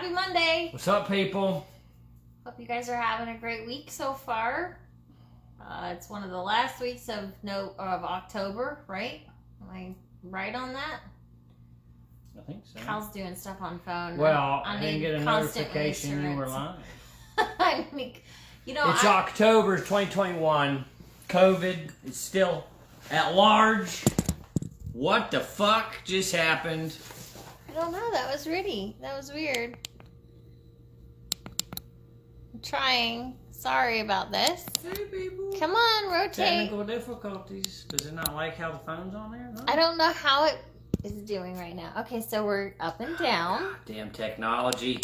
Happy Monday. What's up, people? Hope you guys are having a great week so far. It's one of the last weeks of October, right? Am I right on that? I think so. Kyle's doing stuff on phone. Well, I didn't get a notification you were live. I mean, it's October 2021. COVID is still at large. What the fuck just happened? I don't know. That was weird. I'm trying. Sorry about this. Hey, people. Come on, rotate. Technical difficulties. Does it not like how the phone's on there? No? I don't know how it is doing right now. Okay, so we're up and down. God, damn technology.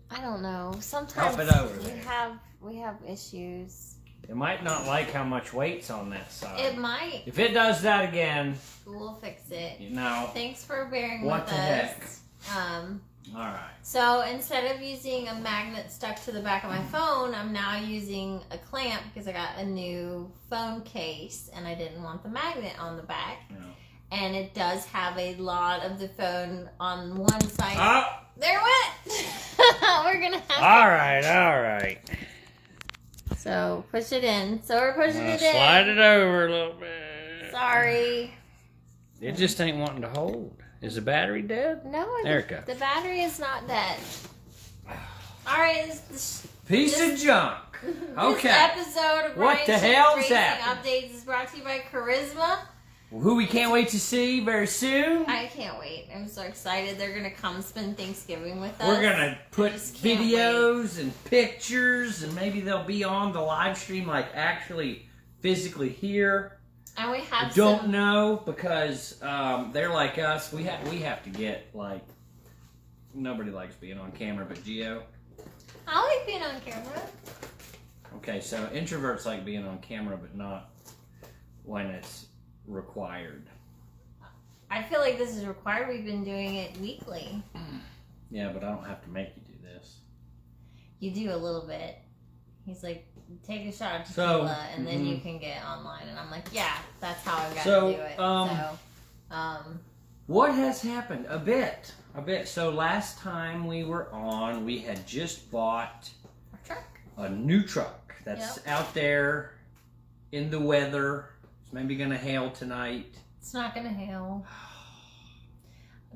I don't know. Sometimes Help it over we have issues. It might not like how much weight's on that side. It might. If it does that again, we'll fix it. Thanks for bearing with us. What the heck? Alright. So instead of using a magnet stuck to the back of my phone, I'm now using a clamp because I got a new phone case and I didn't want the magnet on the back. No. And it does have a lot of the phone on one side. Oh! There it went! We're gonna have Alright. So push it in. So we're pushing it in. Slide it over a little bit. Sorry. It just ain't wanting to hold. Is the battery dead? No, there it goes. The battery is not dead. Alright, piece of junk. Okay. This episode of What the hell is that? Updates is brought to you by Charisma. Who we can't wait to see very soon. I can't wait. I'm so excited. They're going to come spend Thanksgiving with us. We're going to put videos and pictures, and maybe they'll be on the live stream, like actually physically here. And we have don't know because they're like us. We have to get, like, nobody likes being on camera but Gio. I like being on camera. Okay, so introverts like being on camera but not when it's required. I feel like this is required. We've been doing it weekly. Yeah, but I don't have to make you do this. You do a little bit. He's like, take a shot of tequila and then you can get online. And I'm like, yeah, that's how I've got to do it. What has happened? A bit. So last time we were on, we had just bought a new truck that's out there in the weather. It's maybe going to hail tonight. It's not going to hail.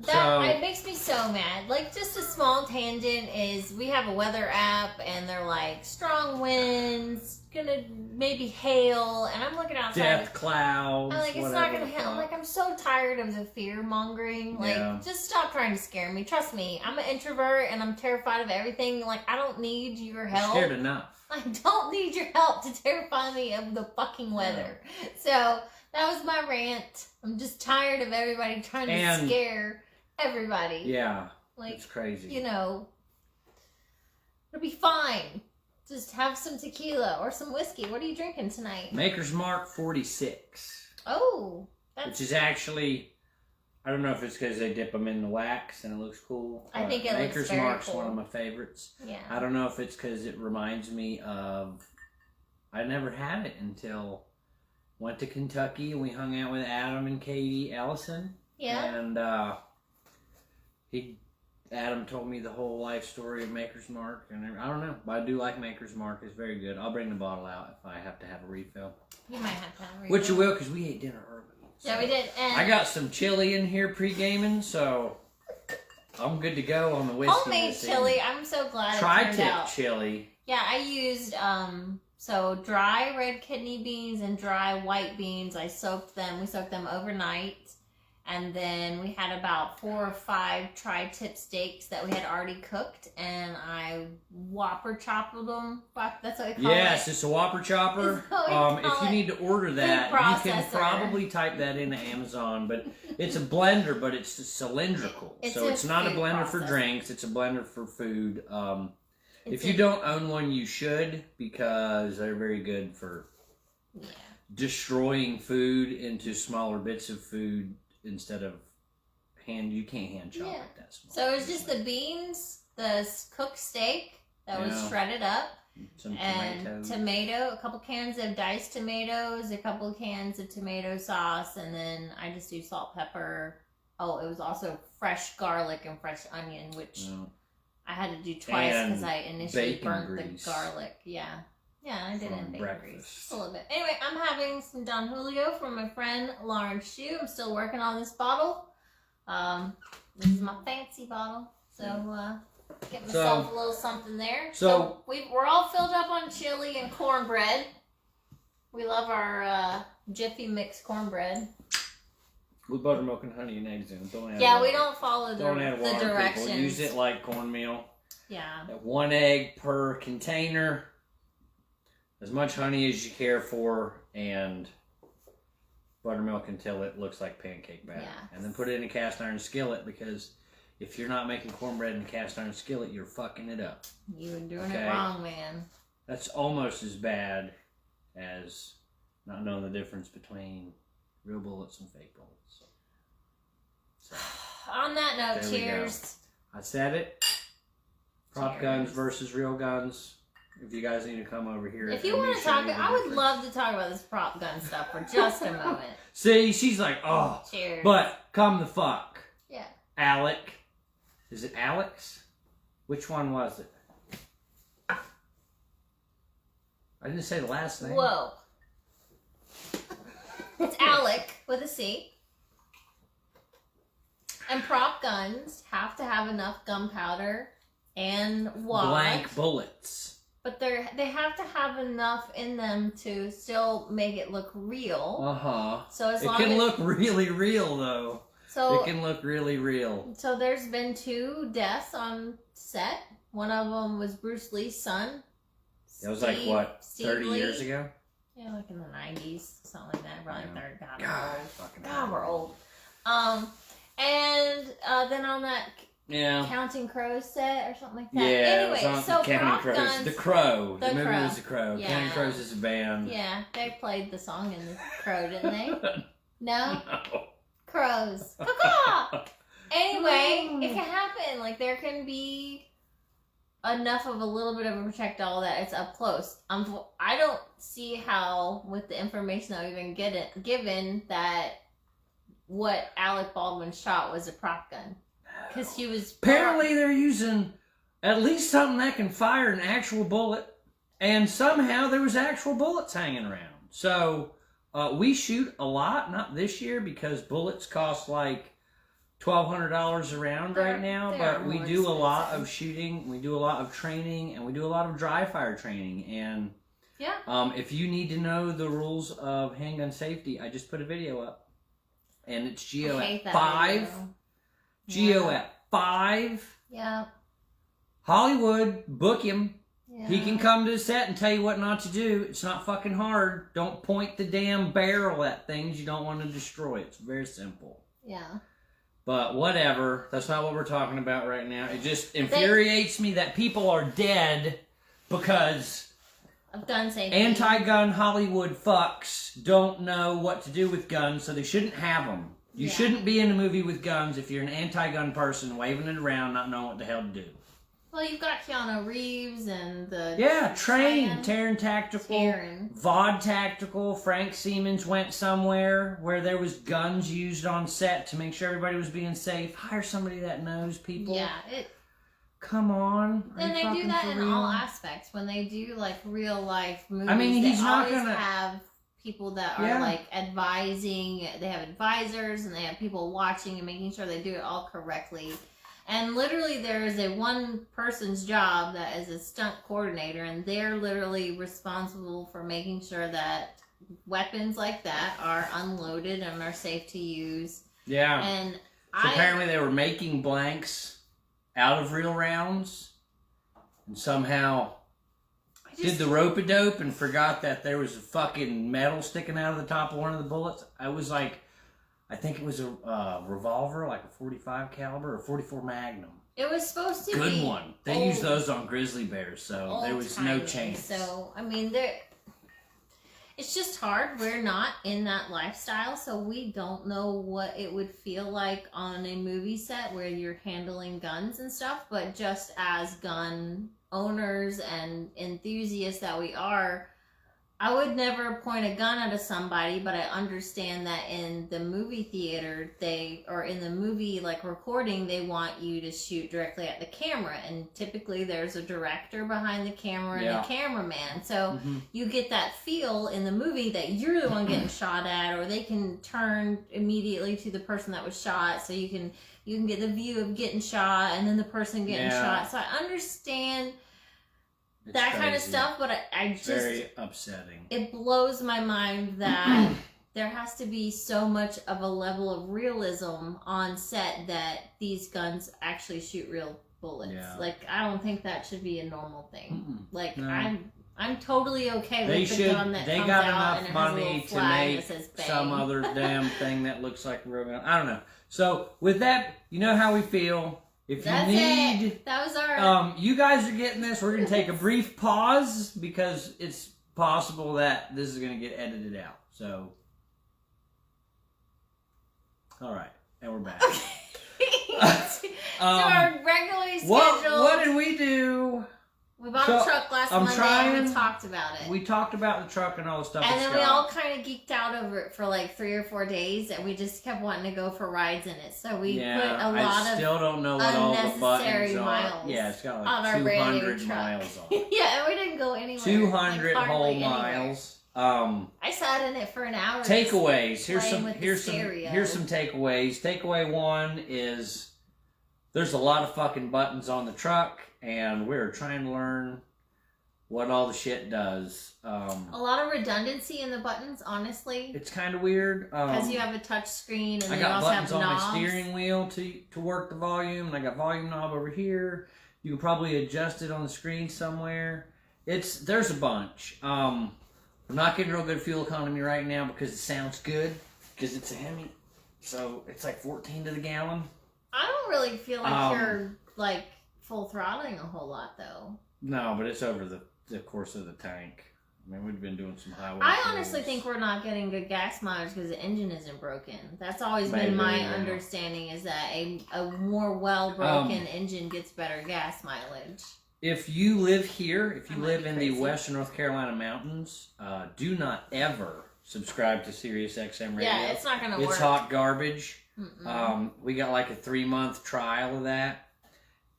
It makes me so mad. Like, just a small tangent is we have a weather app and they're like, strong winds, gonna maybe hail, and I'm looking outside. Death clouds. I'm like, it's not gonna hail. I'm like, I'm so tired of the fear mongering. Like, just stop trying to scare me. Trust me, I'm an introvert and I'm terrified of everything. Like, I don't need your help. You're scared enough. I don't need your help to terrify me of the fucking weather. So, that was my rant. I'm just tired of everybody trying to scare everybody. Yeah. Like, it's crazy. It'll be fine. Just have some tequila or some whiskey. What are you drinking tonight? Maker's Mark 46. Oh. Which is actually, I don't know if it's because they dip them in the wax and it looks cool. I think it looks Maker's very Mark's cool. one of my favorites. Yeah. I don't know if it's because it reminds me of, I never had it until went to Kentucky and we hung out with Adam and Katie Ellison. Yeah. And Adam told me the whole life story of Maker's Mark, and I don't know, but I do like Maker's Mark. It's very good. I'll bring the bottle out if I have to have a refill. You might have to have a refill. Which you will, because we ate dinner early. So yeah, we did. And I got some chili in here pre-gaming, so I'm good to go on the whiskey. Homemade chili. I'm so glad Tri-tip chili. Yeah, I used dry red kidney beans and dry white beans. We soaked them overnight. And then we had about 4 or 5 tri-tip steaks that we had already cooked, and I Whopper chopped them. That's what we call it. Yes, it's a Whopper chopper. If you need to order that, you can probably type that into Amazon. But it's a blender, but it's cylindrical. So it's not a blender for drinks. It's a blender for food. If you don't own one, you should, because they're very good for destroying food into smaller bits of food. Instead of you can't hand chop it that small. So it was just the beans, the cooked steak that was shredded up, some tomato, a couple cans of diced tomatoes, a couple cans of tomato sauce, and then I just do salt, pepper. Oh, it was also fresh garlic and fresh onion, which I had to do twice because I initially burnt grease. the garlic. Yeah, I did it in bacon breakfast. grease. Just a little bit. Anyway, I'm having some Don Julio from my friend Lauren Shue. I'm still working on this bottle. This is my fancy bottle. So, get myself a little something there. So we're all filled up on chili and cornbread. We love our Jiffy mix cornbred. With buttermilk and honey and eggs in it. We don't follow the directions. People. Use it like cornmeal. Yeah. 1 egg per container. As much honey as you care for, and buttermilk until it looks like pancake batter. Yeah. And then put it in a cast iron skillet, because if you're not making cornbread in a cast iron skillet, you're fucking it up. You're doing it wrong, man. That's almost as bad as not knowing the difference between real bullets and fake bullets. So, on that note, cheers. I said it. Prop guns versus real guns. If you guys need to come over here. If you want to talk, I would love to talk about this prop gun stuff for just a moment. See, she's like, oh. Cheers. But come the fuck. Yeah. Alec. Is it Alex? Which one was it? I didn't say the last name. Whoa. It's Alec with a C. And prop guns have to have enough gunpowder and wad. Blank bullets. But they have to have enough in them to still make it look real. Uh-huh. So it can look really real, though. So it can look really real. So there's been 2 deaths on set. One of them was Bruce Lee's son. It was like, what, 30 years ago? Yeah, like in the 90s, something like that. Probably 30. God, we're old. And then on that Counting Crows set or something like that. Yeah, anyway, so prop Crows. guns. The Crow. The movie Crow. was The Crow. Yeah. Counting Crows is a band. Yeah, they played the song in The Crow, didn't they? No? No. Crows. Caw-caw! Anyway, it can happen. Like, there can be enough of a little bit of a projectile that it's up close. I don't see how, with the information that we've been given, that what Alec Baldwin shot was a prop gun. Because he was... Apparently they're using at least something that can fire an actual bullet, and somehow there was actual bullets hanging around. So, we shoot a lot, not this year, because bullets cost like $1,200 a round right now, but we do a lot of shooting, we do a lot of training, and we do a lot of dry fire training. And if you need to know the rules of handgun safety, I just put a video up. And it's Geo at 5. Geo at 5. Yeah. Hollywood, book him. Yeah. He can come to the set and tell you what not to do. It's not fucking hard. Don't point the damn barrel at things you don't want to destroy. It's very simple. Yeah. But whatever. That's not what we're talking about right now. It just infuriates me that people are dead because of gun safety. Anti-gun Hollywood fucks don't know what to do with guns, so they shouldn't have them. You shouldn't be in a movie with guns if you're an anti-gun person waving it around, not knowing what the hell to do. Well, you've got Keanu Reeves and the... Yeah, Terran Tactical, VOD Tactical. Frank Siemens went somewhere where there was guns used on set to make sure everybody was being safe. Hire somebody that knows people. Yeah, Come on. And they do that in all aspects. When they do, like, real-life movies, I mean, they always have people that are, like, advising. They have advisors, and they have people watching and making sure they do it all correctly. And literally, there is a one person's job that is a stunt coordinator, and they're literally responsible for making sure that weapons like that are unloaded and are safe to use. Yeah. And so apparently they were making blanks out of real rounds, and somehow did the rope-a-dope and forgot that there was a fucking metal sticking out of the top of one of the bullets. I was like, I think it was a revolver, like a 45 caliber or 44 Magnum. It was supposed to be good one. They used those on grizzly bears, so there was no chance. So I mean, it's just hard. We're not in that lifestyle, so we don't know what it would feel like on a movie set where you're handling guns and stuff. But just as gun owners and enthusiasts that we are, I would never point a gun at somebody, but I understand that in the movie theater, or in the movie like recording, they want you to shoot directly at the camera, and typically there's a director behind the camera and a cameraman, so you get that feel in the movie that you're the one getting shot at, or they can turn immediately to the person that was shot, so you can get the view of getting shot and then the person getting shot. So I understand. It's that crazy. Kind of stuff, but I just... very upsetting. It blows my mind that there has to be so much of a level of realism on set that these guns actually shoot real bullets. Yeah. Like, I don't think that should be a normal thing. Like, no. I'm totally okay with the gun that comes out and it has a little flag that says bang. Some other damn thing that looks like a real gun. I don't know. So, with that, you know how we feel. If you need, that was our. You guys are getting this. We're going to take a brief pause because it's possible that this is going to get edited out. So, all right, and we're back. So our regularly scheduled. What did we do? We bought a truck last Monday and we talked about it. We talked about the truck and all the stuff. And then we all kind of geeked out over it for like 3 or 4 days, and we just kept wanting to go for rides in it. So we put a lot of still don't know what all the buttons miles. Yeah, it's got like 200 miles on it. Yeah, and we didn't go anywhere. 200 whole miles. I sat in it for an hour. Takeaways. Here's some takeaways. Takeaway 1 is there's a lot of fucking buttons on the truck. And we're trying to learn what all the shit does. A lot of redundancy in the buttons, honestly. It's kind of weird. Because you have a touch screen and I then you also have knobs. I got buttons on my steering wheel to work the volume. And I got volume knob over here. You can probably adjust it on the screen somewhere. There's a bunch. I'm not getting real good fuel economy right now because it sounds good. Because it's a Hemi. So it's like 14 to the gallon. I don't really feel like you're like... full throttling a whole lot though. No, but it's over the course of the tank. I mean, we've been doing some highway. I honestly think we're not getting good gas mileage because the engine isn't broken. That's always been my understanding, is that a more well broken engine gets better gas mileage. If you live here, if you live in the Western North Carolina mountains, do not ever subscribe to Sirius XM Radio. Yeah, it's not going to work. It's hot garbage. We got like a 3-month trial of that.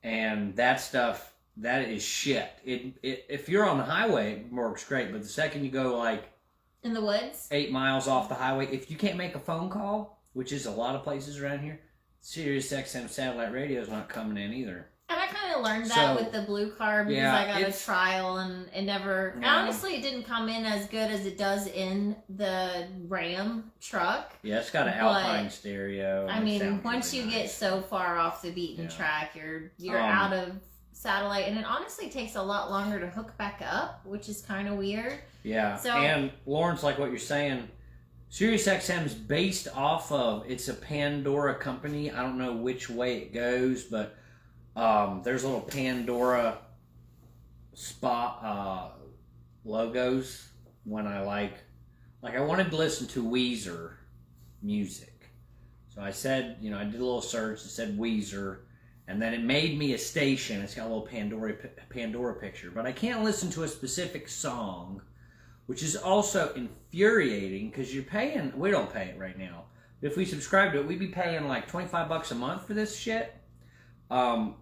And that stuff, that is shit. If you're on the highway, it works great. But the second you go like... in the woods? 8 miles off the highway, if you can't make a phone call, which is a lot of places around here, Sirius XM satellite radio is not coming in either. And I kind of learned that with the blue car because I got a trial and it never... honestly, it didn't come in as good as it does in the Ram truck. Yeah, it's got an Alpine stereo. I mean, once you get so far off the beaten track, you're out of satellite. And it honestly takes a lot longer to hook back up, which is kind of weird. Yeah, and Lawrence, like what you're saying... Sirius XM is based off of... it's a Pandora company. I don't know which way it goes, but... there's little Pandora spot logos when I like I wanted to listen to Weezer music. So I said, I did a little search. It said Weezer, and then it made me a station. It's got a little Pandora picture, but I can't listen to a specific song, which is also infuriating because you're paying. We don't pay it right now. But if we subscribe to it, we'd be paying like $25 a month for this shit. On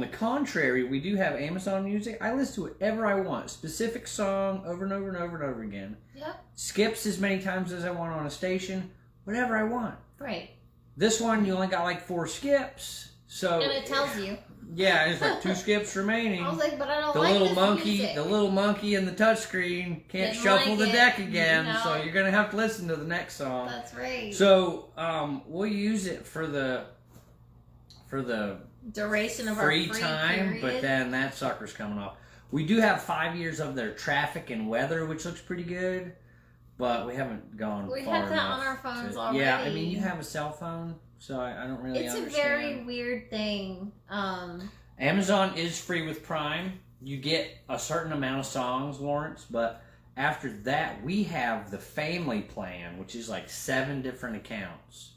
the contrary, we do have Amazon Music. I listen to whatever I want. Specific song over and over and over and over again. Yep. Skips as many times as I want on a station. Whatever I want. Right. This one, you only got like 4 skips. So and it tells you. Yeah, it's like 2 skips remaining. I was like, but I don't the like little this monkey, music. The little monkey in the touchscreen can't shuffle the deck again, so you're going to have to listen to the next song. That's right. So, we'll use it for the duration of free our free time, period. But then that sucker's coming off. We do have 5 years of their traffic and weather, which looks pretty good, but we haven't gone far enough. We have that on our phones already. Yeah, I mean, you have a cell phone, so I don't really understand. It's a very weird thing. Amazon is free with Prime. You get a certain amount of songs, Lawrence, but after that, we have the family plan, which is like 7 different accounts.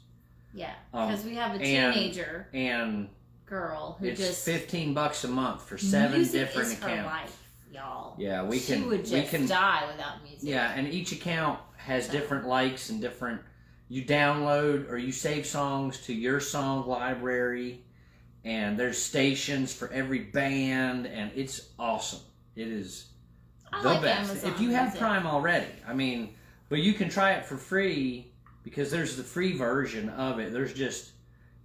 Yeah, because we have a teenager and girl who it's just $15 a month for 7 different is accounts. Her life. y'all. Yeah, she would just die without music. Yeah, and each account has different likes and different. You download or you save songs to your song library, and there's stations for every band, and it's awesome. It is the best. Amazon if you have Music. Prime already, I mean, but you can try it for free because there's the free version of it. There's just,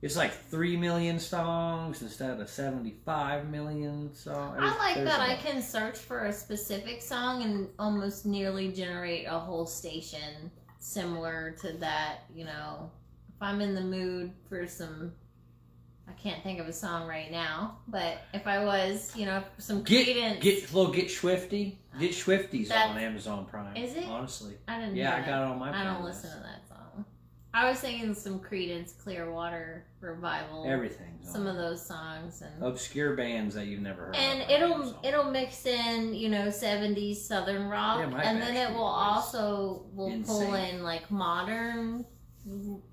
it's like 3 million songs instead of 75 million songs. I like that I can search for a specific song and almost nearly generate a whole station similar to that. You know, if I'm in the mood for some, I can't think of a song right now, but if I was, you know, some Creedence. Get Swifty. Get Swifties on Amazon Prime. Is it? Honestly. I didn't Yeah, know I that. got it on my I don't listen to that song. I was thinking some Creedence Clearwater Revival. Everything. Some of those songs and obscure bands that you've never heard and of. it'll mix in, you know, 70s Southern rock, and then it will also pull in like modern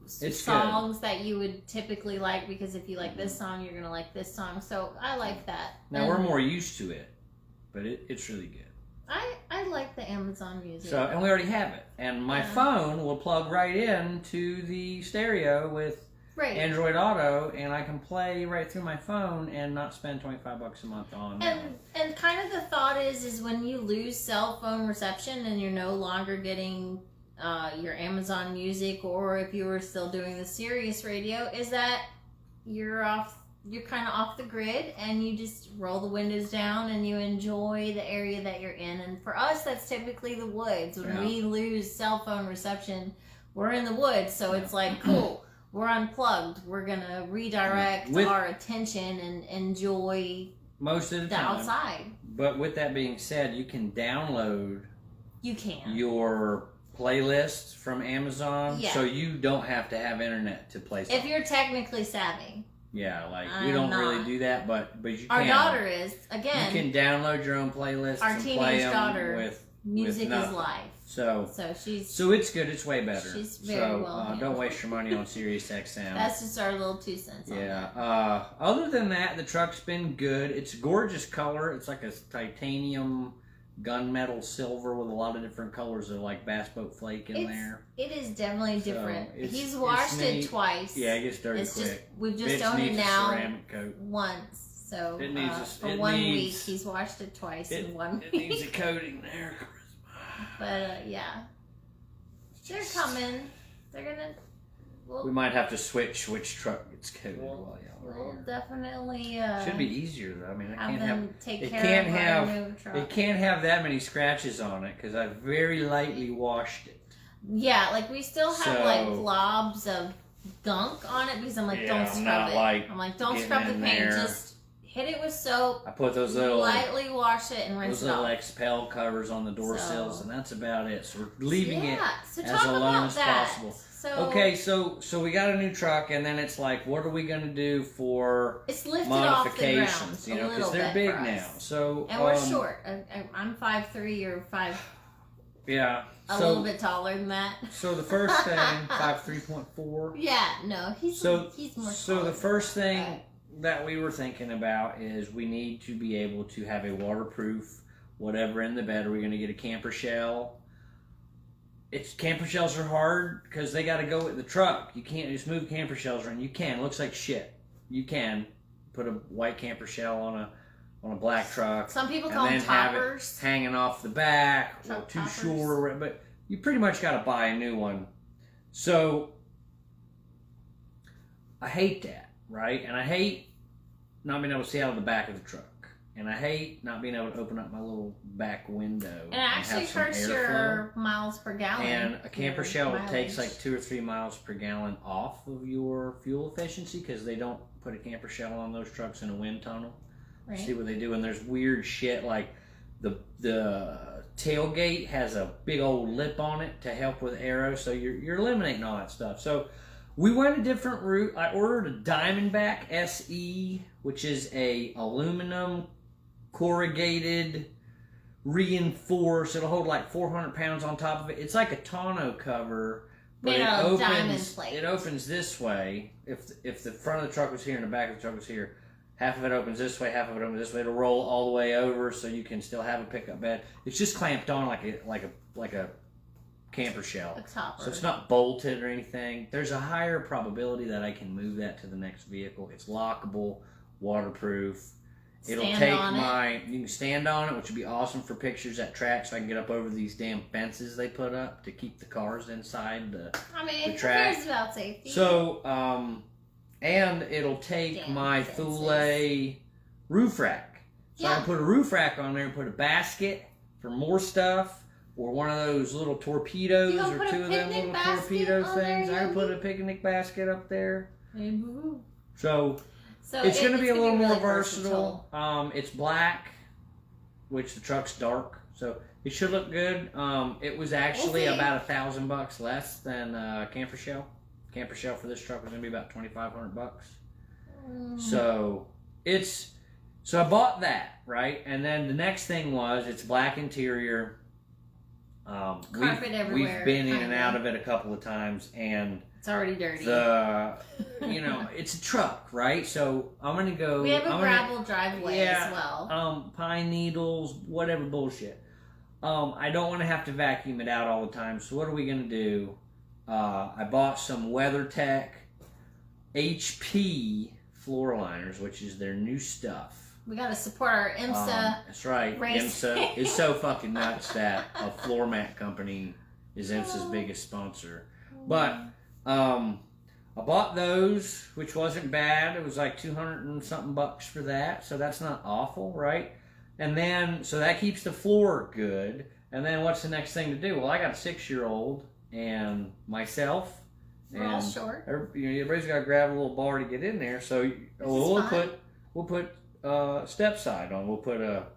songs that you would typically like, because if you like this song, you're gonna like this song. So I like that. Now we're more used to it, but it's really good. I like the Amazon Music. So, and we already have it, and my phone will plug right in to the stereo with Android Auto, and I can play right through my phone and not spend $25 a month on. And kind of the thought is when you lose cell phone reception and you're no longer getting your Amazon Music, or if you were still doing the Sirius radio, is that you're kind of off the grid and you just roll the windows down and you enjoy the area that you're in. And for us, that's typically the woods. When we lose cell phone reception, we're in the woods, so it's like, cool, we're unplugged, we're gonna redirect our attention and enjoy most of the time outside. But with that being said, you can download your playlists from Amazon, so you don't have to have internet to play songs. If you're technically savvy. Yeah, like we don't really do that, but you can. Our daughter is, again. You can download your own playlists our and play them daughter, with music is life. So she's it's good. It's way better. She's very well. Don't waste your money on Sirius XM. That's just our little 2 cents. On that. Other than that, the truck's been good. It's a gorgeous color. It's like a titanium gunmetal silver with a lot of different colors of like bass boat flake in there. It is definitely different. He's washed it twice. Yeah, it gets dirty quick. We've just owned it now ceramic coat. once. So it needs for 1 week, he's washed it twice in 1 week. It needs a coating there. But yeah, they're coming. They're gonna. We might have to switch which truck gets coated while y'all are We'll here. definitely. Should be easier though. I mean, It can't have that many scratches on it because I very lightly washed it. Yeah, like we still have like globs of gunk on it because I'm like, don't scrub it. I'm like, don't scrub the paint. Just hit it with soap. I put those little lightly wash it and rinse it off. Those little expel covers on the door sills, and that's about it. So we're leaving it so as alone as possible. So, okay, so we got a new truck, and then it's like, what are we going to do for modifications? You know, because they're big now. So and we're short. I'm 5'3", you're 5. Yeah. A little bit taller than that. So the first thing, 5'3.4". Yeah, no, he's more. So the first thing that we were thinking about is we need to be able to have a waterproof whatever in the bed. Are we going to get a camper shell? Camper shells are hard because they got to go with the truck. You can't just move camper shells around. You can. It looks like shit. You can put a white camper shell on a black truck. Some people call them toppers. Have it hanging off the back or too short. But you pretty much got to buy a new one. So I hate that, right? And I hate not being able to see out of the back of the truck. And I hate not being able to open up my little back window. And it actually hurts your miles per gallon. And a camper shell takes like 2 or 3 miles per gallon off of your fuel efficiency because they don't put a camper shell on those trucks in a wind tunnel. Right. See what they do, and there's weird shit like the tailgate has a big old lip on it to help with aero, so you're eliminating all that stuff. So we went a different route. I ordered a Diamondback SE, which is a aluminum corrugated, reinforced. It'll hold like 400 pounds on top of it. It's like a tonneau cover, but it opens this way. If the front of the truck was here and the back of the truck was here, half of it opens this way, half of it opens this way. It'll roll all the way over, so you can still have a pickup bed. It's just clamped on like a camper shell. So it's not bolted or anything. There's a higher probability that I can move that to the next vehicle. It's lockable, waterproof. You can stand on it, which would be awesome for pictures at tracks, so I can get up over these damn fences they put up to keep the cars inside the track. It about safety. So, and it'll take my Thule roof rack. So I can put a roof rack on there and put a basket for more stuff, or one of those little torpedoes, or two of them little torpedo things. I can put a picnic basket up there. So it's going to be a little more versatile. It's black, which the truck's dark, so it should look good. It was actually about $1,000 less than camper shell. Camper shell for this truck was going to be about $2,500. So I bought that, right? And then the next thing was it's black interior. Carpet everywhere. We've been in and out of it a couple of times, and it's already dirty. It's a truck, right? So I'm gonna go. We have a gravel driveway as well. Pine needles, whatever bullshit. I don't want to have to vacuum it out all the time. So what are we gonna do? I bought some WeatherTech HP floor liners, which is their new stuff. We got to support our IMSA. That's right. IMSA is so fucking nuts that a floor mat company is IMSA's biggest sponsor. But I bought those, which wasn't bad. It was like $200 and something for that. So that's not awful, right? And then, so that keeps the floor good. And then what's the next thing to do? Well, I got a 6-year-old and myself. We're all short. Everybody's got to grab a little bar to get in there. So we'll put step side on. We'll put a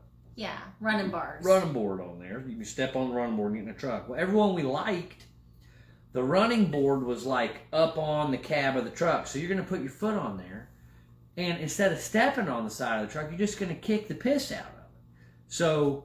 running bars, running board on there. You can step on the running board and get in the truck. Well, everyone we liked, the running board was like up on the cab of the truck. So you're going to put your foot on there, and instead of stepping on the side of the truck, you're just going to kick the piss out of it. So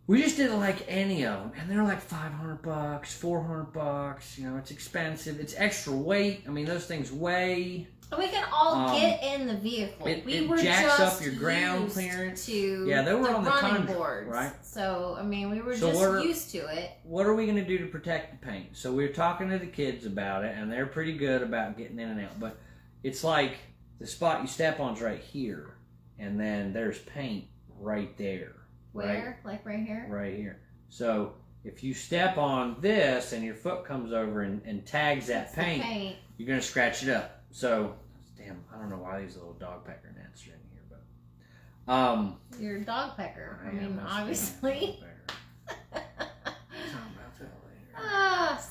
we just didn't like any of them, and they're like $500, $400. It's expensive. It's extra weight. I mean, those things weigh. We can all get in the vehicle. It jacks up your ground clearance. They were on the running Tundra, boards, right? So we were used to it. What are we going to do to protect the paint? So we were talking to the kids about it, and they're pretty good about getting in and out. But it's like the spot you step on is right here, and then there's paint right there. Where? Right? Like right here? Right here. So if you step on this and your foot comes over and tags that paint, you're going to scratch it up. So, damn, I don't know why these little dog pecker nets are in here, but you're a dog pecker. Obviously.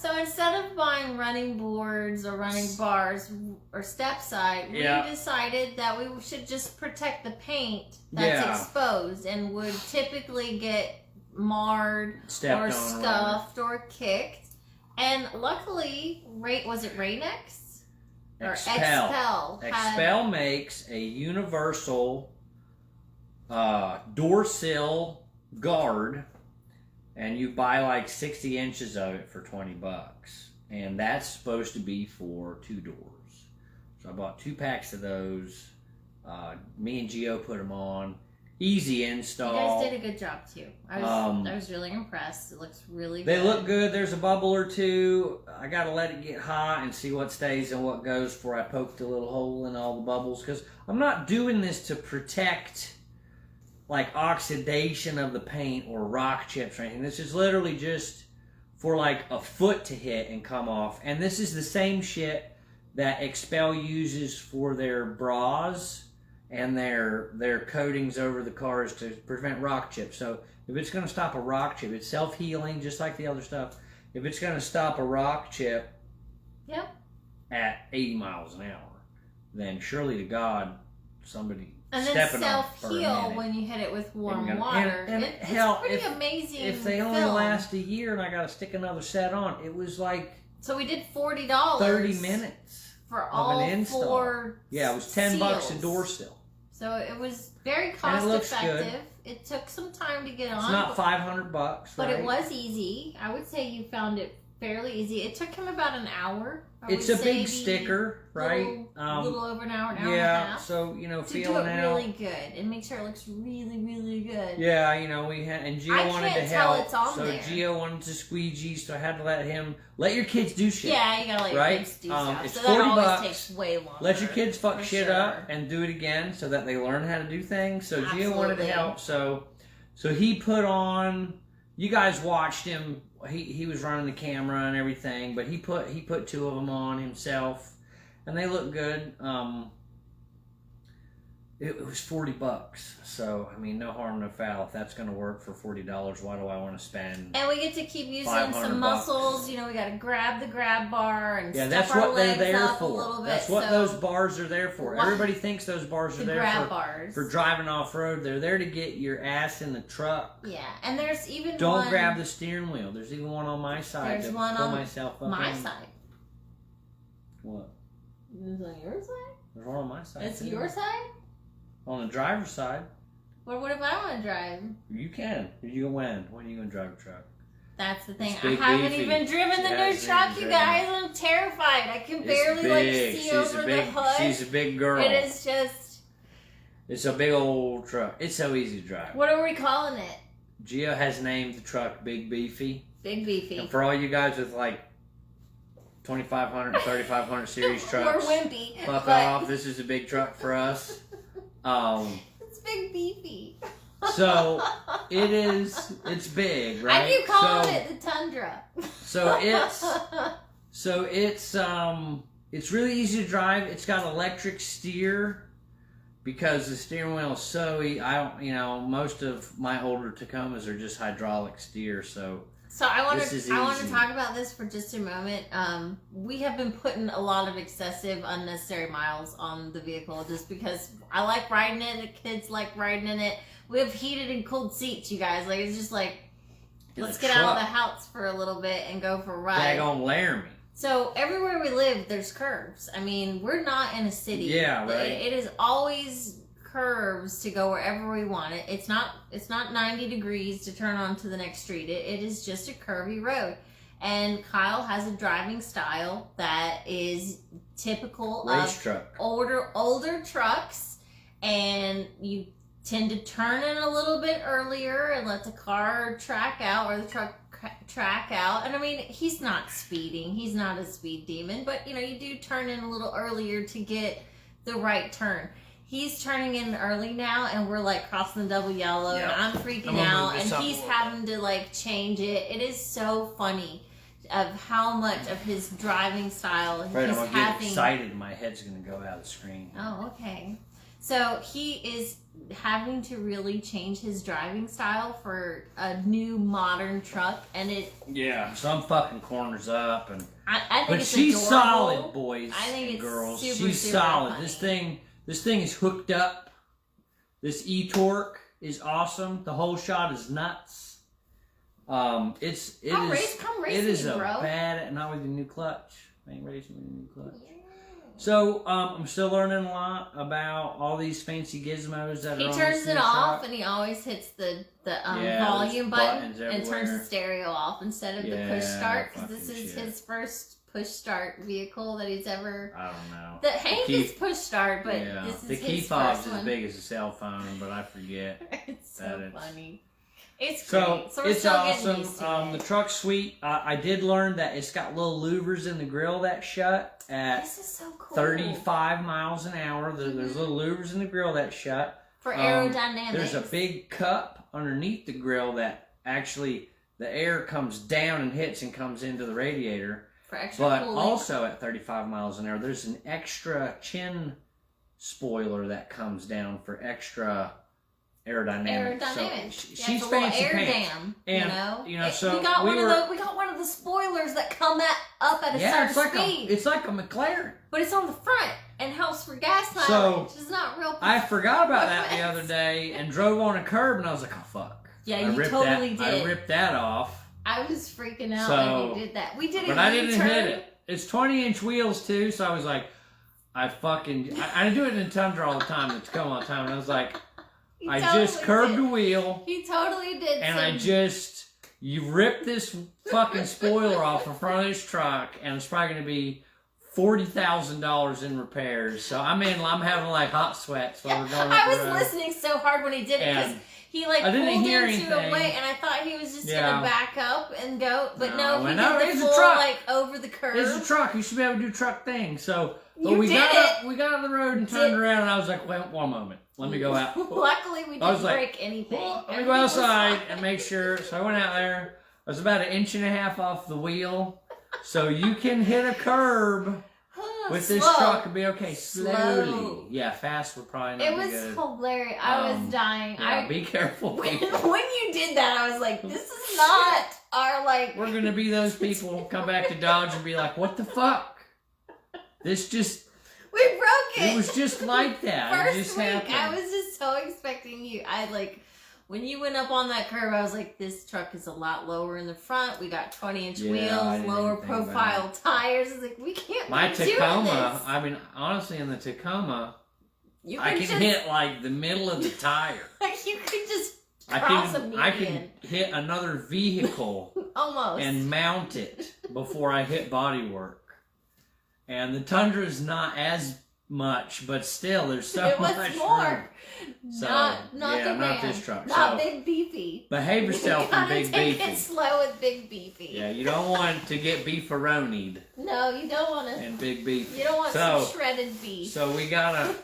So instead of buying running boards or running bars or step side, we decided that we should just protect the paint that's exposed and would typically get marred or scuffed or kicked. And luckily, was it Rain-X? Expel makes a universal door sill guard, and you buy like 60 inches of it for $20, and that's supposed to be for 2 doors. So I bought 2 packs of those. Me and Gio put them on. Easy install. You guys did a good job too. I was really impressed. It looks really good. They look good. There's a bubble or two. I got to let it get hot and see what stays and what goes before I poke the little hole in all the bubbles, because I'm not doing this to protect like oxidation of the paint or rock chips or anything. This is literally just for like a foot to hit and come off. And this is the same shit that Expel uses for their bras and their coatings over the cars to prevent rock chips. So if it's going to stop a rock chip, it's self-healing just like the other stuff. If it's going to stop a rock chip at 80 miles an hour, then surely to God, somebody stepping on it for a minute. And then self-heal when you hit it with warm water. It's pretty amazing. If they only last a year and I got to stick another set on, it was like... So we did $40. 30 minutes for all of an install. 4 Yeah, it was $10 a door sill. So it was very cost effective. It took some time to get on. It's not $500, but it was easy. I would say you found it fairly easy. It took him about an hour. It's a big sticker, right? A little over an hour and a half. Yeah, so, you know, feeling out. To do it really good and make sure it looks really, really good. Yeah, you know, and Gio wanted to help. It's on so there. Gio wanted to squeegee, so I had to let your kids do shit. Yeah, you gotta let your kids do stuff. It's so $40. That always takes way longer. Let your kids fuck shit up and do it again so that they learn how to do things. So Gio wanted to help, so he put on. You guys watched him. He was running the camera and everything, but he put 2 of them on himself, and they look good. It was $40, so I mean, no harm, no foul. If that's going to work for $40, why do I want to spend? And we get to keep using some muscles. You know, we got to grab the grab bar and that's stuff our what they're legs there up for. a little bit. That's what those bars are there for. Everybody thinks those bars are there for driving off road. They're there to get your ass in the truck. Yeah, and there's even Don't grab the steering wheel. There's even one on my side. There's one on myself up my in. side. What? Is it on your side? There's one on my side. It's your side? On the driver's side. Well, what if I want to drive? You can. You when? When are you going to drive a truck? That's the thing. I haven't even driven the new truck, you guys. I'm terrified. I can barely see over the hood. She's a big girl. It is just. It's a big old truck. It's so easy to drive. What are we calling it? Gio has named the truck Big Beefy. Big Beefy. And for all you guys with like 2500 and 3500 series trucks, we're wimpy. Fuck off. This is a big truck for us. It's Big Beefy. So it's big, right? I keep calling it the Tundra. It's really easy to drive. It's got electric steer because the steering wheel is so most of my older Tacomas are just hydraulic steer, so I want to talk about this for just a moment. We have been putting a lot of excessive, unnecessary miles on the vehicle just because I like riding it. The kids like riding in it. We have heated and cooled seats, you guys. Like it's just like let's get out of the house for a little bit and go for a ride. Daggone Laramie. So everywhere we live, there's curves. I mean, we're not in a city. Yeah, right. It is always curves to go wherever we want it. It's not 90 degrees to turn onto the next street. It is just a curvy road. And Kyle has a driving style that is typical of older trucks, and you tend to turn in a little bit earlier and let the car track out or the truck track out. And I mean, he's not speeding. He's not a speed demon, but you do turn in a little earlier to get the right turn. He's turning in early now, and we're like crossing the double yellow, and I'm freaking out, and he's having to like change it. It is so funny of how much of his driving style he's having. I'm getting excited. My head's gonna go out of the screen. Oh, okay. So he is having to really change his driving style for a new modern truck, and some fucking corners up, and I think but she's adorable. Solid, boys I think and it's girls. super She's solid. funny. This thing is hooked up. This e-torque is awesome. The whole shot is nuts. It is a bro. bad, not with the new clutch. I ain't racing with the new clutch. Yeah. So I'm still learning a lot about all these fancy gizmos that he are on turns this it new off, truck. and he always hits the volume button and turns the stereo off instead of the push start, because this is his first push start vehicle that he's ever. I don't know. Hank is push start, but this is the key his fob's first as one. big as a cell phone, but I forget. It's so funny. It's great. So we're it's still awesome. getting used to The truck's sweet. I did learn that it's got little louvers in the grill that shut at this is so cool. 35 miles an hour. There's little louvers in the grill that shut. For aerodynamics. There's a big cup underneath the grill that actually the air comes down and hits and comes into the radiator. For extra but cooling. Also at 35 miles an hour, there's an extra chin spoiler that comes down for extra aerodynamics. So she's fancy pants. And so we got one of the spoilers that come up at a certain speed. It's like a McLaren, but it's on the front and helps for gas mileage. So it's not real. I forgot about that the other day and drove on a curb, and I was like, oh fuck. Yeah, you totally did. I ripped that off. I was freaking out when you did that. We did it, but I didn't hit it. It's 20-inch wheels too, so I was like, I do it in Tundra all the time. It's come all the time, and I was like. I just curbed a wheel. He totally did. And I just, You rip this fucking spoiler off in front of this truck, and it's probably going to be $40,000 in repairs. So I'm having like hot sweats while we're going. I was listening so hard when he did it because he like pulled into a way, and I thought he was just gonna back up and go, but no, he did the full like over the curve. It's a truck. You should be able to do truck things. So, but we got on the road and turned around, and I was like, wait, one moment. Let me go out. Luckily, we didn't break anything. Let me go outside and make sure. So I went out there. I was about 1.5 inches off the wheel. So you can hit a curb with this truck and be okay. Slowly. Yeah, fast would probably not be good. It was hilarious. I was dying. Yeah, be careful. When you did that, I was like, this is not our like... We're going to be those people come back to Dodge and be like, what the fuck? This just... We broke it. It was just like that. First it just week, happened. I was just so expecting you. When you went up on that curve, I was like, this truck is a lot lower in the front. We got 20-inch wheels, lower profile tires. I was like, we can't be doing this. I mean, honestly, in the Tacoma, I can hit like the middle of the tire. You could just cross a median. I can hit another vehicle almost and mount it before I hit bodywork. And the Tundra is not as much, but still, there's so much more. Room. So, not this truck. Not big beefy. Behave yourself in big beefy. Take it slow with big beefy. Yeah, you don't want to get beefaronied. No, you don't want to. And big beefy. You don't want some shredded beef. So we gotta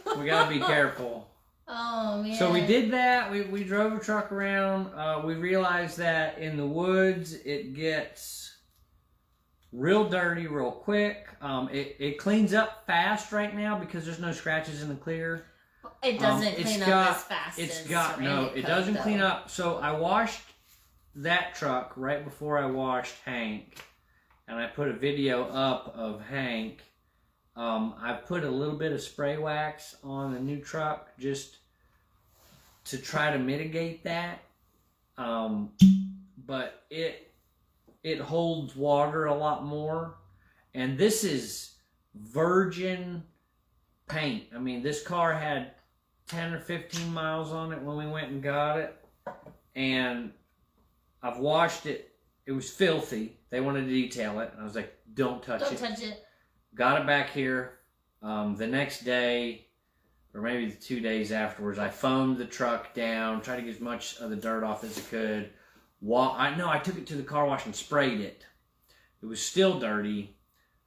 be careful. Oh man. So we did that. We drove a truck around. We realized that in the woods it gets real dirty real quick. It cleans up fast right now because there's no scratches in the clear. It doesn't clean up as fast as ceramic it doesn't clean up. So I washed that truck right before I washed Hank, and I put a video up of Hank. I put a little bit of spray wax on the new truck just to try to mitigate that. But it holds water a lot more, and this is virgin paint. I mean, this car had 10 or 15 miles on it when we went and got it, and I've washed it. It was filthy. They wanted to detail it, and I was like, don't touch it. Got it back here. The next day, or maybe the 2 days afterwards, I foamed the truck down, tried to get as much of the dirt off as I could. I took it to the car wash and sprayed it. It was still dirty.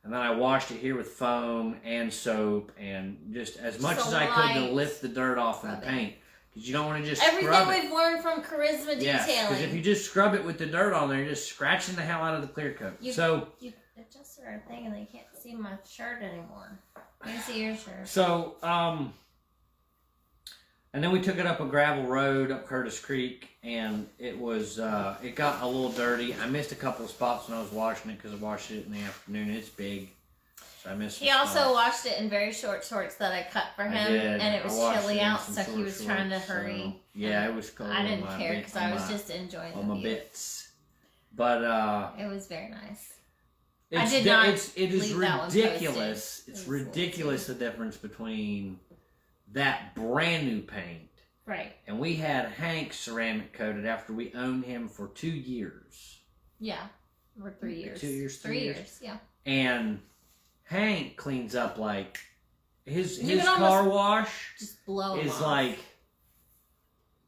And then I washed it here with foam and soap and just as much as I could to lift the dirt off of the paint. Because you don't want to just scrub it. Everything we've learned from Charisma Detailing. Yeah, because if you just scrub it with the dirt on there, you're just scratching the hell out of the clear coat. You adjusted our thing and they can't see my shirt anymore. I can see your shirt. So, and then we took it up a gravel road up Curtis Creek, and it was it got a little dirty. I missed a couple of spots when I was washing it because I washed it in the afternoon. It's big, so I missed. He also washed it in very short shorts that I cut for him, and it was chilly out, so he was trying to hurry. Yeah, it was cold. I didn't care because I was just enjoying my bits. But it was very nice. It is ridiculous. It's ridiculous the difference between that brand new paint. Right. And we had Hank ceramic coated after we owned him for 2 years. Yeah. Or 3 years. 2 years, 3 years, yeah. And Hank cleans up like his car wash just blow is off. like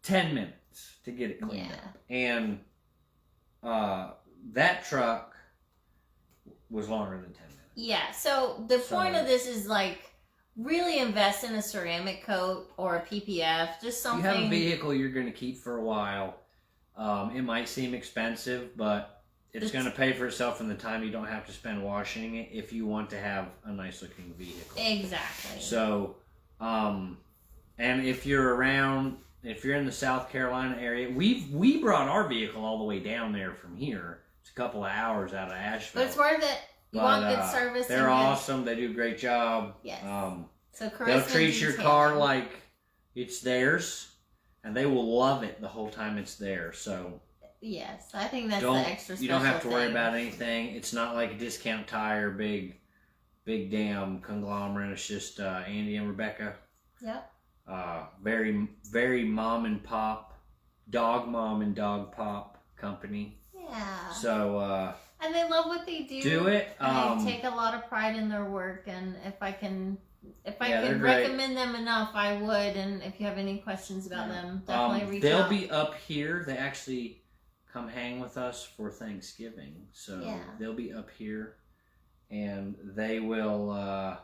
10 minutes to get it cleaned up. And that truck was longer than 10 minutes. Yeah. So the point of this is like really invest in a ceramic coat or a PPF, just something. You have a vehicle you're going to keep for a while. It might seem expensive, but it's going to pay for itself in the time you don't have to spend washing it if you want to have a nice looking vehicle. Exactly. So, and if you're around, if you're in the South Carolina area, we brought our vehicle all the way down there from here. It's a couple of hours out of Asheville. But it's worth it. You want good service. They're awesome. They do a great job. Yes. So they'll treat your car like it's theirs, and they will love it the whole time it's there. So yes, I think that's the extra special You don't have to worry about anything. It's not like a Discount Tire, big damn conglomerate. It's just Andy and Rebecca. Yep. Very, very mom and pop, dog mom and dog pop company. Yeah, Yeah. So. And they love what they do. Do it. They take a lot of pride in their work, and if I can recommend them enough, I would. And if you have any questions about them, definitely reach out. They'll be up here. They actually come hang with us for Thanksgiving, so they'll be up here, and they will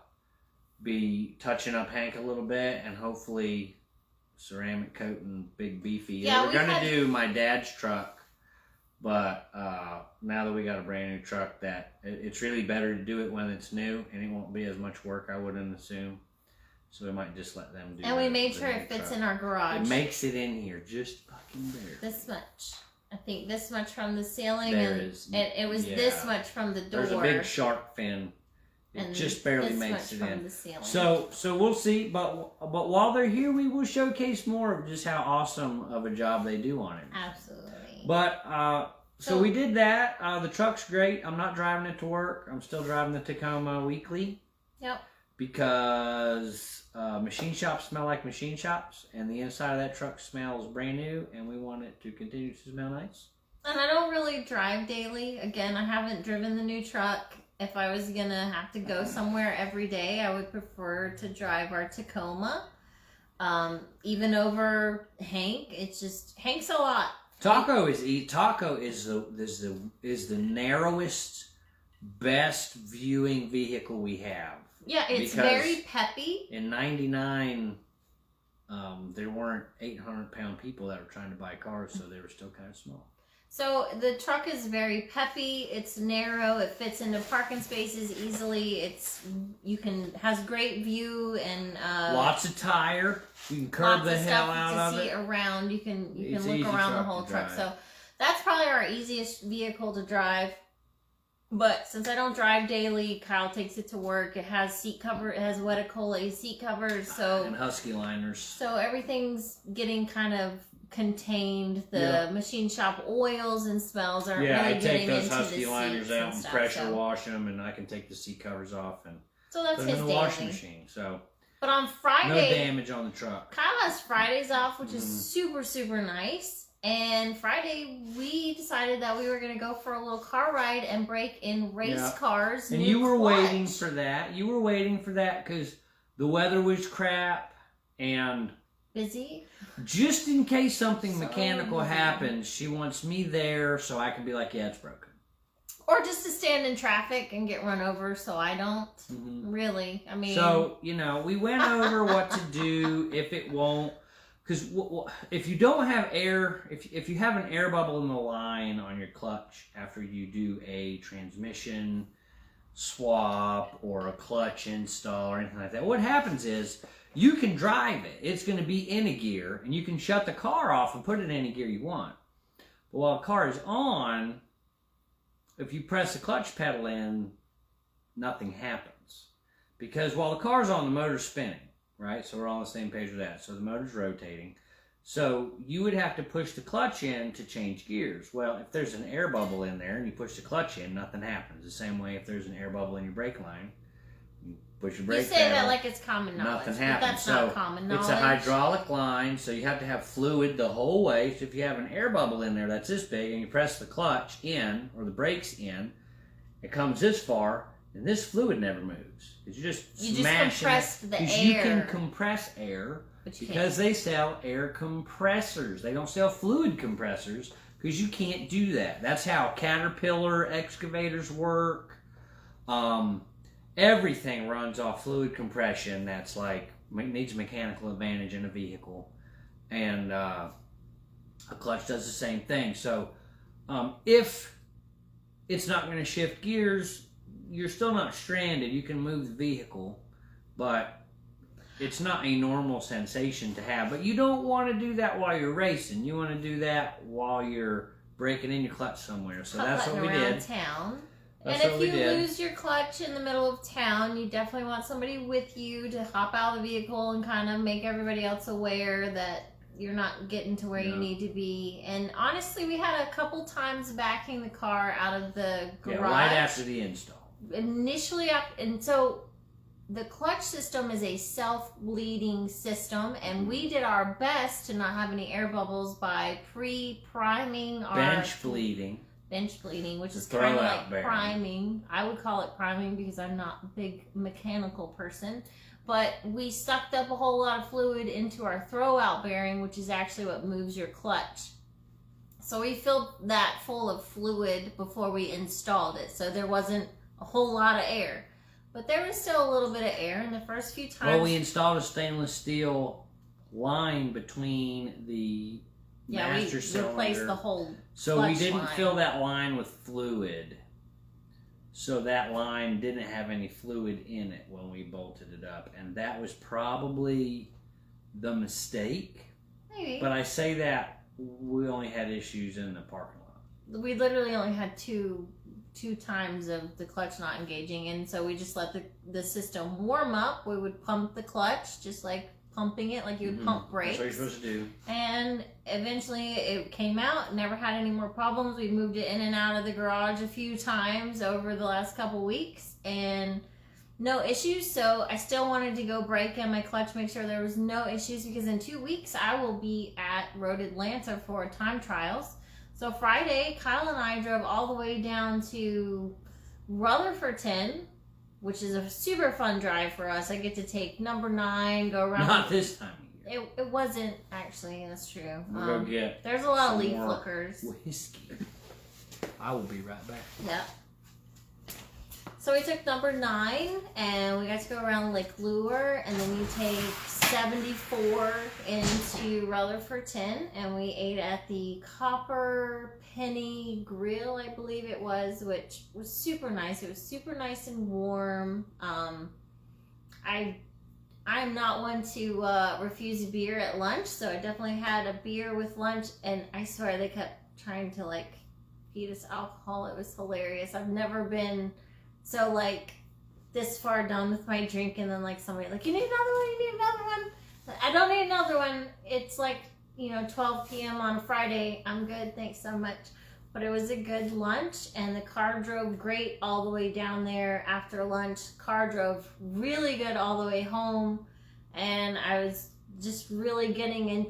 be touching up Hank a little bit, and hopefully ceramic coating Big Beefy. Yeah, we're gonna do my dad's truck. But now that we got a brand new truck, it's really better to do it when it's new, and it won't be as much work, I wouldn't assume. So we might just let them do it. And we made sure it fits in our garage. It makes it in here just fucking barely. This much. I think this much from the ceiling, and it was this much from the door. There's a big shark fin. It just barely makes it in. The ceiling. So we'll see. But while they're here, we will showcase more of just how awesome of a job they do on it. Absolutely. But, so we did that. The truck's great. I'm not driving it to work. I'm still driving the Tacoma weekly. Yep. Because machine shops smell like machine shops, and the inside of that truck smells brand new, and we want it to continue to smell nice. And I don't really drive daily. Again, I haven't driven the new truck. If I was going to have to go somewhere every day, I would prefer to drive our Tacoma. Even over Hank. It's just, Hank's a lot. Taco is the narrowest, best viewing vehicle we have. Yeah, it's very peppy. In '99, there weren't 800-pound people that were trying to buy cars, so they were still kind of small. So the truck is very peppy. It's narrow. It fits into parking spaces easily. Has great view and lots of tire. You can curb the hell out of it. To see around. You can look around the whole truck. So that's probably our easiest vehicle to drive. But since I don't drive daily, Kyle takes it to work. It has seat cover. It has Weathertech seat covers. And Husky liners. So everything's getting kind of contained. The machine shop oils and smells aren't really getting into the seats. Yeah, I take those Husky liners out and pressure wash them, and I can take the seat covers off and so that's put his them in the washing machine. So, but on Friday, no damage on the truck. Kyle has Fridays off, which is super, super nice. And Friday, we decided that we were going to go for a little car ride and break in race cars. And you were waiting for that. You were waiting for that because the weather was crap and busy. Just in case something mechanical happens, she wants me there so I can be like, yeah, it's broken. Or just to stand in traffic and get run over so I don't. Really. I mean. So, we went over what to do if it won't. Because if you don't have air, if you have an air bubble in the line on your clutch after you do a transmission swap or a clutch install or anything like that, what happens is you can drive it. It's going to be in a gear, and you can shut the car off and put it in any gear you want. But while the car is on, if you press the clutch pedal in, nothing happens. Because while the car's on, the motor's spinning. Right, so we're all on the same page with that. So the motor's rotating. So you would have to push the clutch in to change gears. Well, if there's an air bubble in there and you push the clutch in, nothing happens. The same way if there's an air bubble in your brake line, you push your brake pedal. You say that like it's common knowledge. Nothing happens. But that's not common knowledge. It's a hydraulic line, so you have to have fluid the whole way. So if you have an air bubble in there that's this big and you press the clutch in or the brakes in, it comes this far. And this fluid never moves. You just compress the air. You can compress air because they sell air compressors. They don't sell fluid compressors because you can't do that. That's how Caterpillar excavators work. Everything runs off fluid compression. That's needs mechanical advantage in a vehicle, and a clutch does the same thing. So if it's not going to shift gears, you're still not stranded. You can move the vehicle, but it's not a normal sensation to have. But you don't want to do that while you're racing. You want to do that while you're breaking in your clutch somewhere. So that's what we did. Town. That's and if you lose your clutch in the middle of town, you definitely want somebody with you to hop out of the vehicle and kind of make everybody else aware that you're not getting to where you need to be. And honestly, we had a couple times backing the car out of the garage. Yeah, right after the install. Initially up, and so the clutch system is a self-bleeding system, and we did our best to not have any air bubbles by pre-priming our bench bleeding. bench bleeding, which is kind of like priming. I would call it priming because I'm not a big mechanical person. But we sucked up a whole lot of fluid into our throwout bearing, which is actually what moves your clutch. So we filled that full of fluid before we installed it. So there wasn't a whole lot of air. But there was still a little bit of air in the first few times. Well, we installed a stainless steel line between the master cylinder. We replaced the whole So we didn't fill that line with fluid. So that line didn't have any fluid in it when we bolted it up. And that was probably the mistake. Maybe. But I say that we only had issues in the parking lot. We literally only had two times of the clutch not engaging, and so we just let the system warm up. We would pump the clutch, just like pumping it like you would pump brakes. That's what you're supposed to do. And eventually it came out, never had any more problems. We moved it in and out of the garage a few times over the last couple weeks, and no issues. So I still wanted to go brake in my clutch, make sure there was no issues, because in 2 weeks I will be at Road Atlanta for time trials. So Friday, Kyle and I drove all the way down to Rutherfordton, which is a super fun drive for us. I get to take number 9, go around. Not this time of year. It wasn't, actually, that's true. We'll go get there's a lot of leaf flickers. Whiskey. I will be right back. Yep. So we took number 9, and we got to go around Lake Lure, and then you take 74 into Rutherfordton, and we ate at the Copper Penny Grill, I believe it was, which was super nice. It was super nice and warm. I'm not one to refuse a beer at lunch, so I definitely had a beer with lunch, and I swear they kept trying to like feed us alcohol. It was hilarious. I've never been so like this far done with my drink, and then like somebody like, you need another one, you need another one. I don't need another one. It's like, 12 p.m. on a Friday. I'm good, thanks so much. But it was a good lunch, and the car drove great all the way down there after lunch. Car drove really good all the way home, and I was just really getting in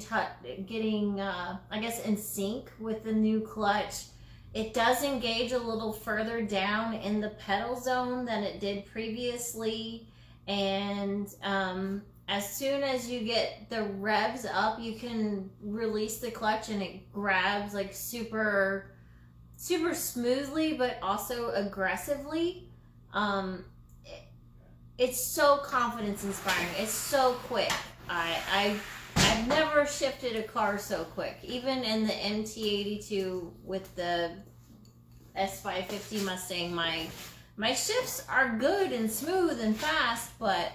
sync with the new clutch. It does engage a little further down in the pedal zone than it did previously, and as soon as you get the revs up, you can release the clutch, and it grabs like super smoothly, but also aggressively. It's so confidence inspiring. It's so quick. I've never shifted a car so quick. Even in the MT82 with the S550 Mustang, my shifts are good and smooth and fast, but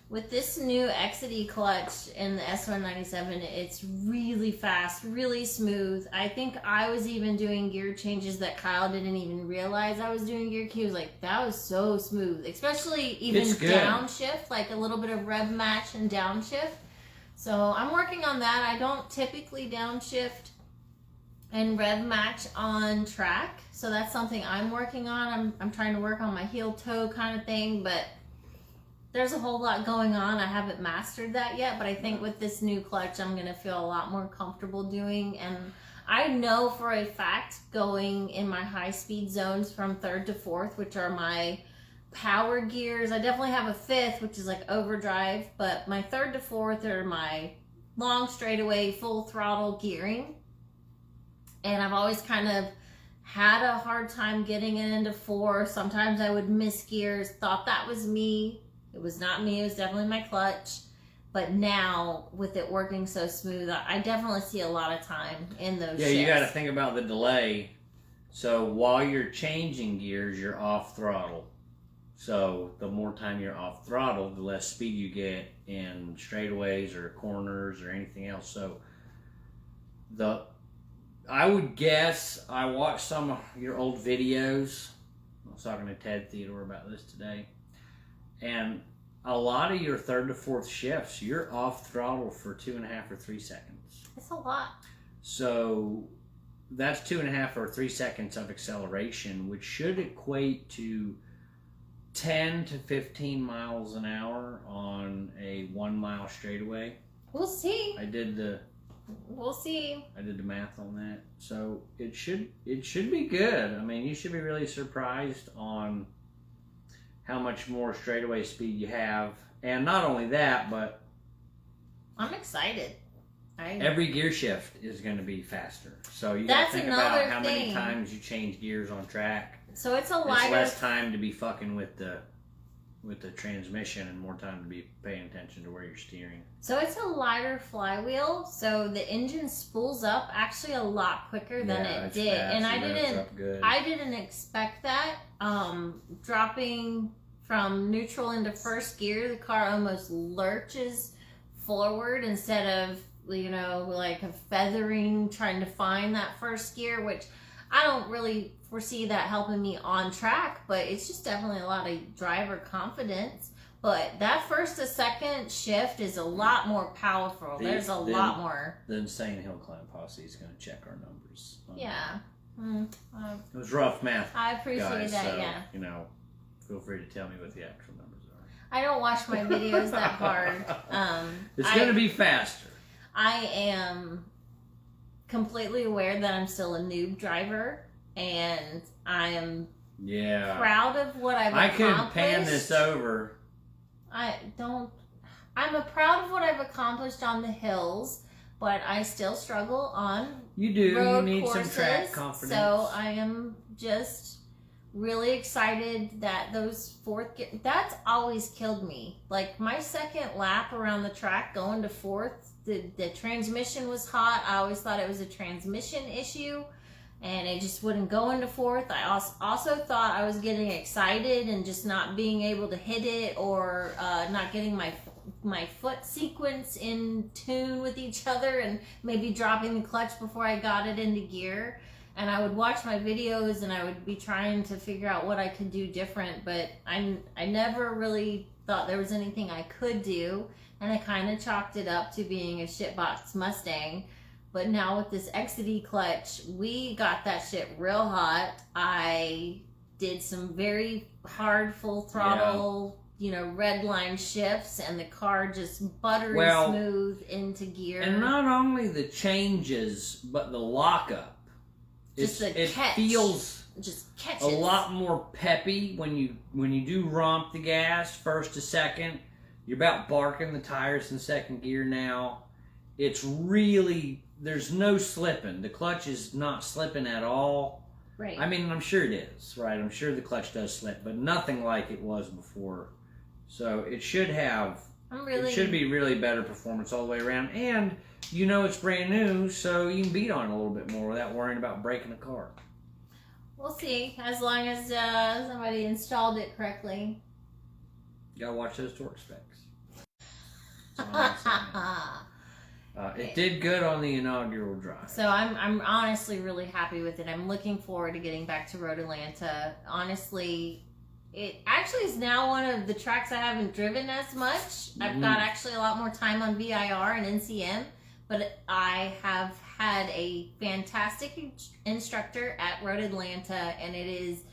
with this new Exity clutch in the S197, it's really fast, really smooth. I think I was even doing gear changes that Kyle didn't even realize I was doing gear. He was like, that was so smooth. Especially even downshift, like a little bit of rev match and downshift. So I'm working on that. I don't typically downshift and rev match on track. So that's something I'm working on. I'm trying to work on my heel toe kind of thing, but there's a whole lot going on. I haven't mastered that yet, but I think with this new clutch, I'm going to feel a lot more comfortable doing. And I know for a fact, going in my high-speed zones from 3rd to 4th, which are my power gears. I definitely have a 5th, which is like overdrive, but my 3rd to 4th are my long straightaway, full throttle gearing. And I've always kind of had a hard time getting it into 4. Sometimes I would miss gears, thought that was me. It was not me, it was definitely my clutch. But now, with it working so smooth, I definitely see a lot of time in those shifts. You got to think about the delay. So while you're changing gears, you're off throttle. So the more time you're off throttle, the less speed you get in straightaways or corners or anything else. So I would guess, I watched some of your old videos. I was talking to Ted Theodore about this today. And a lot of your 3rd to 4th shifts, you're off throttle for 2.5 or 3 seconds. That's a lot. So that's 2.5 or 3 seconds of acceleration, which should equate to 10 to 15 miles an hour on a 1 mile straightaway. We'll see. I did the we'll see. I did the math on that. So it should be good. I mean, you should be really surprised on how much more straightaway speed you have. And not only that, but I'm excited. Every gear shift is going to be faster. So you got to think about how many times you change gears on track. So it's It's less time to be fucking with the transmission and more time to be paying attention to where you're steering. So it's a lighter flywheel, so the engine spools up actually a lot quicker than it did. Fast, and I didn't expect that. Dropping from neutral into first gear, the car almost lurches forward instead of, like a feathering, trying to find that first gear, which I don't really foresee that helping me on track, but it's just definitely a lot of driver confidence. But that first to second shift is a lot more powerful. There's a lot more. The insane hill climb posse is going to check our numbers. Yeah. It was rough math. I appreciate guys, that, so, yeah. Feel free to tell me what the actual numbers are. I don't watch my videos that hard. It's going to be faster. I am completely aware that I'm still a noob driver, and I am proud of what I've accomplished. I could pan this over. I'm proud of what I've accomplished on the hills, but I still struggle on You do. road You need courses, some track confidence. So I am just really excited that those fourth gear, that's always killed me. Like my second lap around the track going to fourth, the transmission was hot. I always thought it was a transmission issue and it just wouldn't go into fourth. I also thought I was getting excited and just not being able to hit it, or not getting my foot sequence in tune with each other, and maybe dropping the clutch before I got it into gear. And I would watch my videos and I would be trying to figure out what I could do different, but I never really thought there was anything I could do, and I kind of chalked it up to being a shitbox Mustang. But now with this XD clutch, we got that shit real hot. I did some very hard full throttle, red line shifts, and the car just buttery smooth into gear. And not only the changes, but the lockup. It feels just catches. a lot more peppy when you do romp the gas first to second. You're about barking the tires in second gear now. It's really, there's no slipping. The clutch is not slipping at all. Right. I mean, I'm sure it is, right? I'm sure the clutch does slip, but nothing like it was before. So it should it should be really better performance all the way around. And it's brand new, so you can beat on it a little bit more without worrying about breaking the car. We'll see, as long as somebody installed it correctly. You gotta watch those torque specs. It did good on the inaugural drive. So I'm honestly really happy with it. I'm looking forward to getting back to Road Atlanta. Honestly, it actually is now one of the tracks I haven't driven as much. I've got actually a lot more time on VIR and NCM, but I have had a fantastic instructor at Road Atlanta, and it is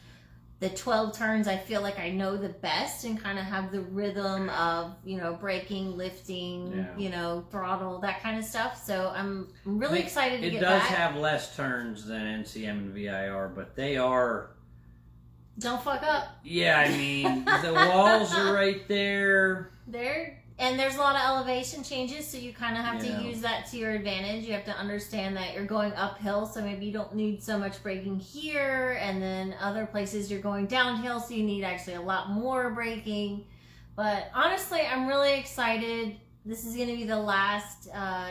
the 12 turns I feel like I know the best and kind of have the rhythm of, braking, lifting, throttle, that kind of stuff. So I'm really excited to get back. It does have less turns than NCM and VIR, but they are... Don't fuck up. Yeah, I mean, the walls are right there. And there's a lot of elevation changes, so you kind of have to use that to your advantage. You have to understand that you're going uphill, so maybe you don't need so much braking here, and then other places you're going downhill, so you need actually a lot more braking. But honestly, I'm really excited. This is going to be the last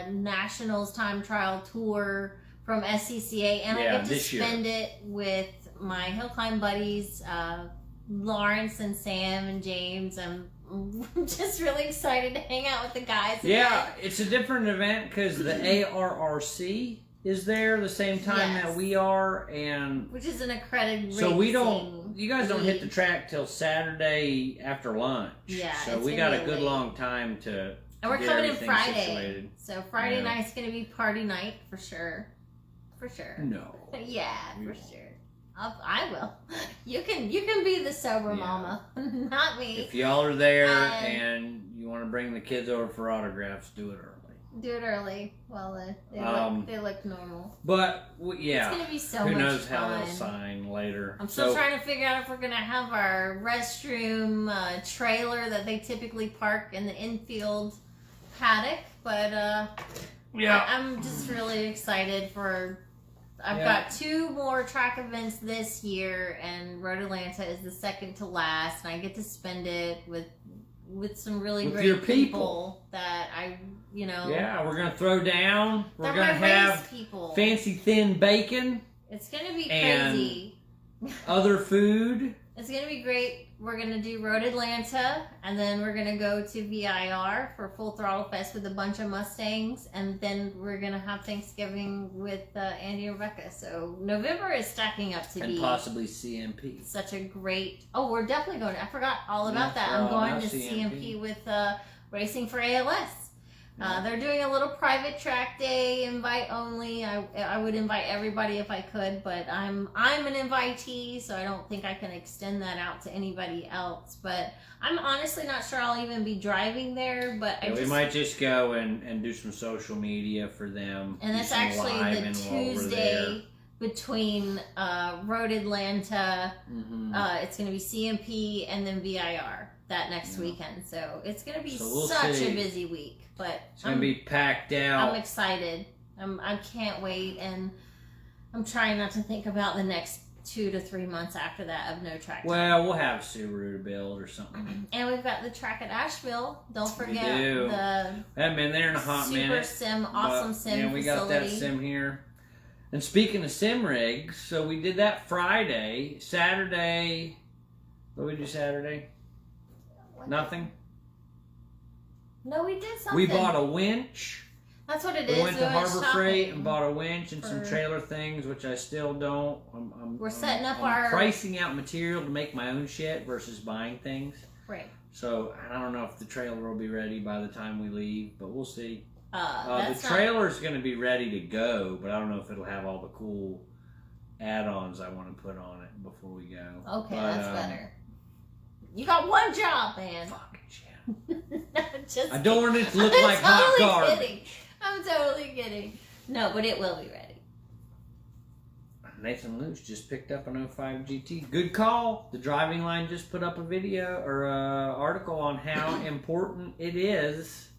Nationals time trial tour from SCCA, and I get to spend it with my hill climb buddies, Lawrence and Sam and James. I'm just really excited to hang out with the guys again. It's a different event because the ARRC is there the same time that we are, and which is an accredited so you guys don't hit the track till Saturday after lunch. So we got a good long time to and we're coming in Friday situated. So Friday night's gonna be party night for sure. No. Yeah, for sure. I will. You can be the sober mama, not me. If y'all are there and you want to bring the kids over for autographs, do it early. Do it early. Well, they look normal. But yeah, it's gonna be so who much knows fun. how they'll sign later. I'm still trying to figure out if we're gonna have our restroom trailer that they typically park in the infield paddock. But yeah, I'm just really excited for. I've got 2 more track events this year, and Road Atlanta is the second to last, and I get to spend it with some really great people that Yeah, we're gonna throw down. We're gonna have fancy thin bacon. It's gonna be crazy. Other food. It's gonna be great. We're gonna do Road Atlanta, and then we're gonna go to VIR for Full Throttle Fest with a bunch of Mustangs, and then we're gonna have Thanksgiving with Andy and Rebecca. So November is stacking up to be and possibly CMP. Such a great. Oh, we're definitely going. I forgot all about that. I'm going to CMP with Racing for ALS. They're doing a little private track day, invite only. I would invite everybody if I could, but I'm an invitee, so I don't think I can extend that out to anybody else. But I'm honestly not sure I'll even be driving there. But we might just go and do some social media for them. And that's actually the Tuesday between Road Atlanta. Mm-hmm. It's going to be CMP and then VIR that next weekend. So it's going to be such a busy week. But it's going to be packed out. I'm excited. I can't wait, and I'm trying not to think about the next 2 to 3 months after that of no track. Well, we'll have Subaru to build or something. And we've got the track at Asheville. Don't forget I haven't been there in a hot minute. Awesome sim yeah, we got that sim here. And speaking of sim rigs, so we did that Friday. Saturday, what did we do Saturday? Nothing? No, we did something. We bought a winch. That's what it is. We went to Harbor Freight and bought a winch and some trailer things, which I still don't. We're setting up I'm pricing out material to make my own shit versus buying things. Right. So I don't know if the trailer will be ready by the time we leave, but we'll see. The trailer's going to be ready to go, but I don't know if it'll have all the cool add-ons I want to put on it before we go. Okay, that's better. You got one job, man. Fucking shit. I don't want it to look like hot garbage. Kidding. I'm totally kidding. No, but it will be ready. Nathan Luce just picked up an 05 GT. Good call. The Driving Line just put up a video or article on how important it is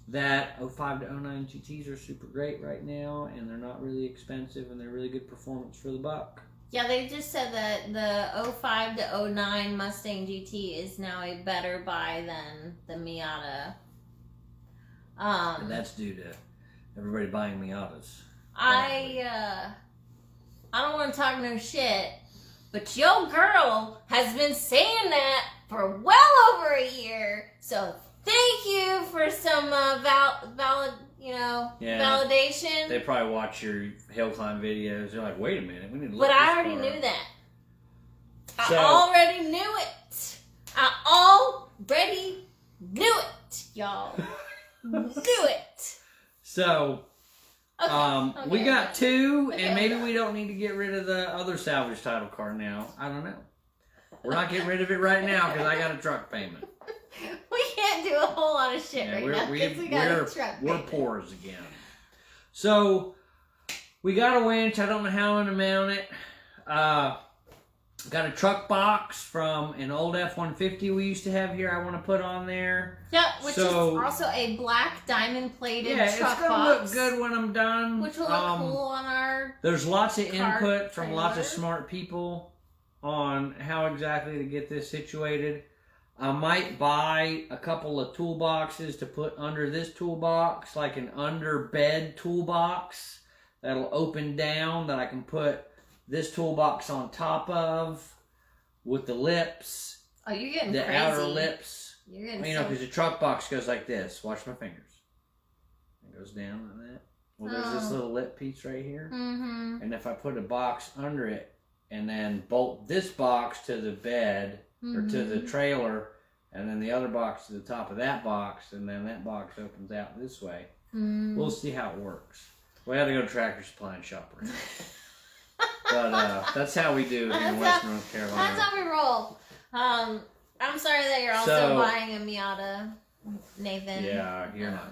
that 05 to 09 GTs are super great right now, and they're not really expensive, and they're really good performance for the buck. Yeah, they just said that the 05 to 09 Mustang GT is now a better buy than the Miata. And that's due to everybody buying Miatas. I don't want to talk no shit, but your girl has been saying that for well over a year. So thank you for some validation. They probably watch your hill climb videos. They're like, wait a minute, we need to look. But I already knew that. I already knew it. I already knew it, y'all. Knew it. So, we got 2, and maybe we we don't need to get rid of the other salvage title car now. I don't know. We're not getting rid of it right now because I got a truck payment. We can't do a whole lot of shit right now because we got a truck payment. We're poors again. So, we got a winch. I don't know how I'm going to mount it. Got a truck box from an old F-150 we used to have here I want to put on there. Yeah, which is also a black diamond-plated truck box. Yeah, it's going to look good when I'm done. Which will look cool on our There's lots of input from lots of smart people on how exactly to get this situated. I might buy a couple of toolboxes to put under this toolbox, like an under-bed toolbox that'll open down that I can put this toolbox on top of with the lips. Oh, you're getting the crazy. Outer lips. You're getting because the truck box goes like this. Watch my fingers. It goes down like that. Well, there's this little lip piece right here. Mm-hmm. And if I put a box under it and then bolt this box to the bed or to the trailer and then the other box to the top of that box and then that box opens out this way, we'll see how it works. We had to go to Tractor Supply and shop around. But that's how we do here in West North Carolina. That's how we roll. I'm sorry that you're also buying a Miata, Nathan. Yeah, you're not.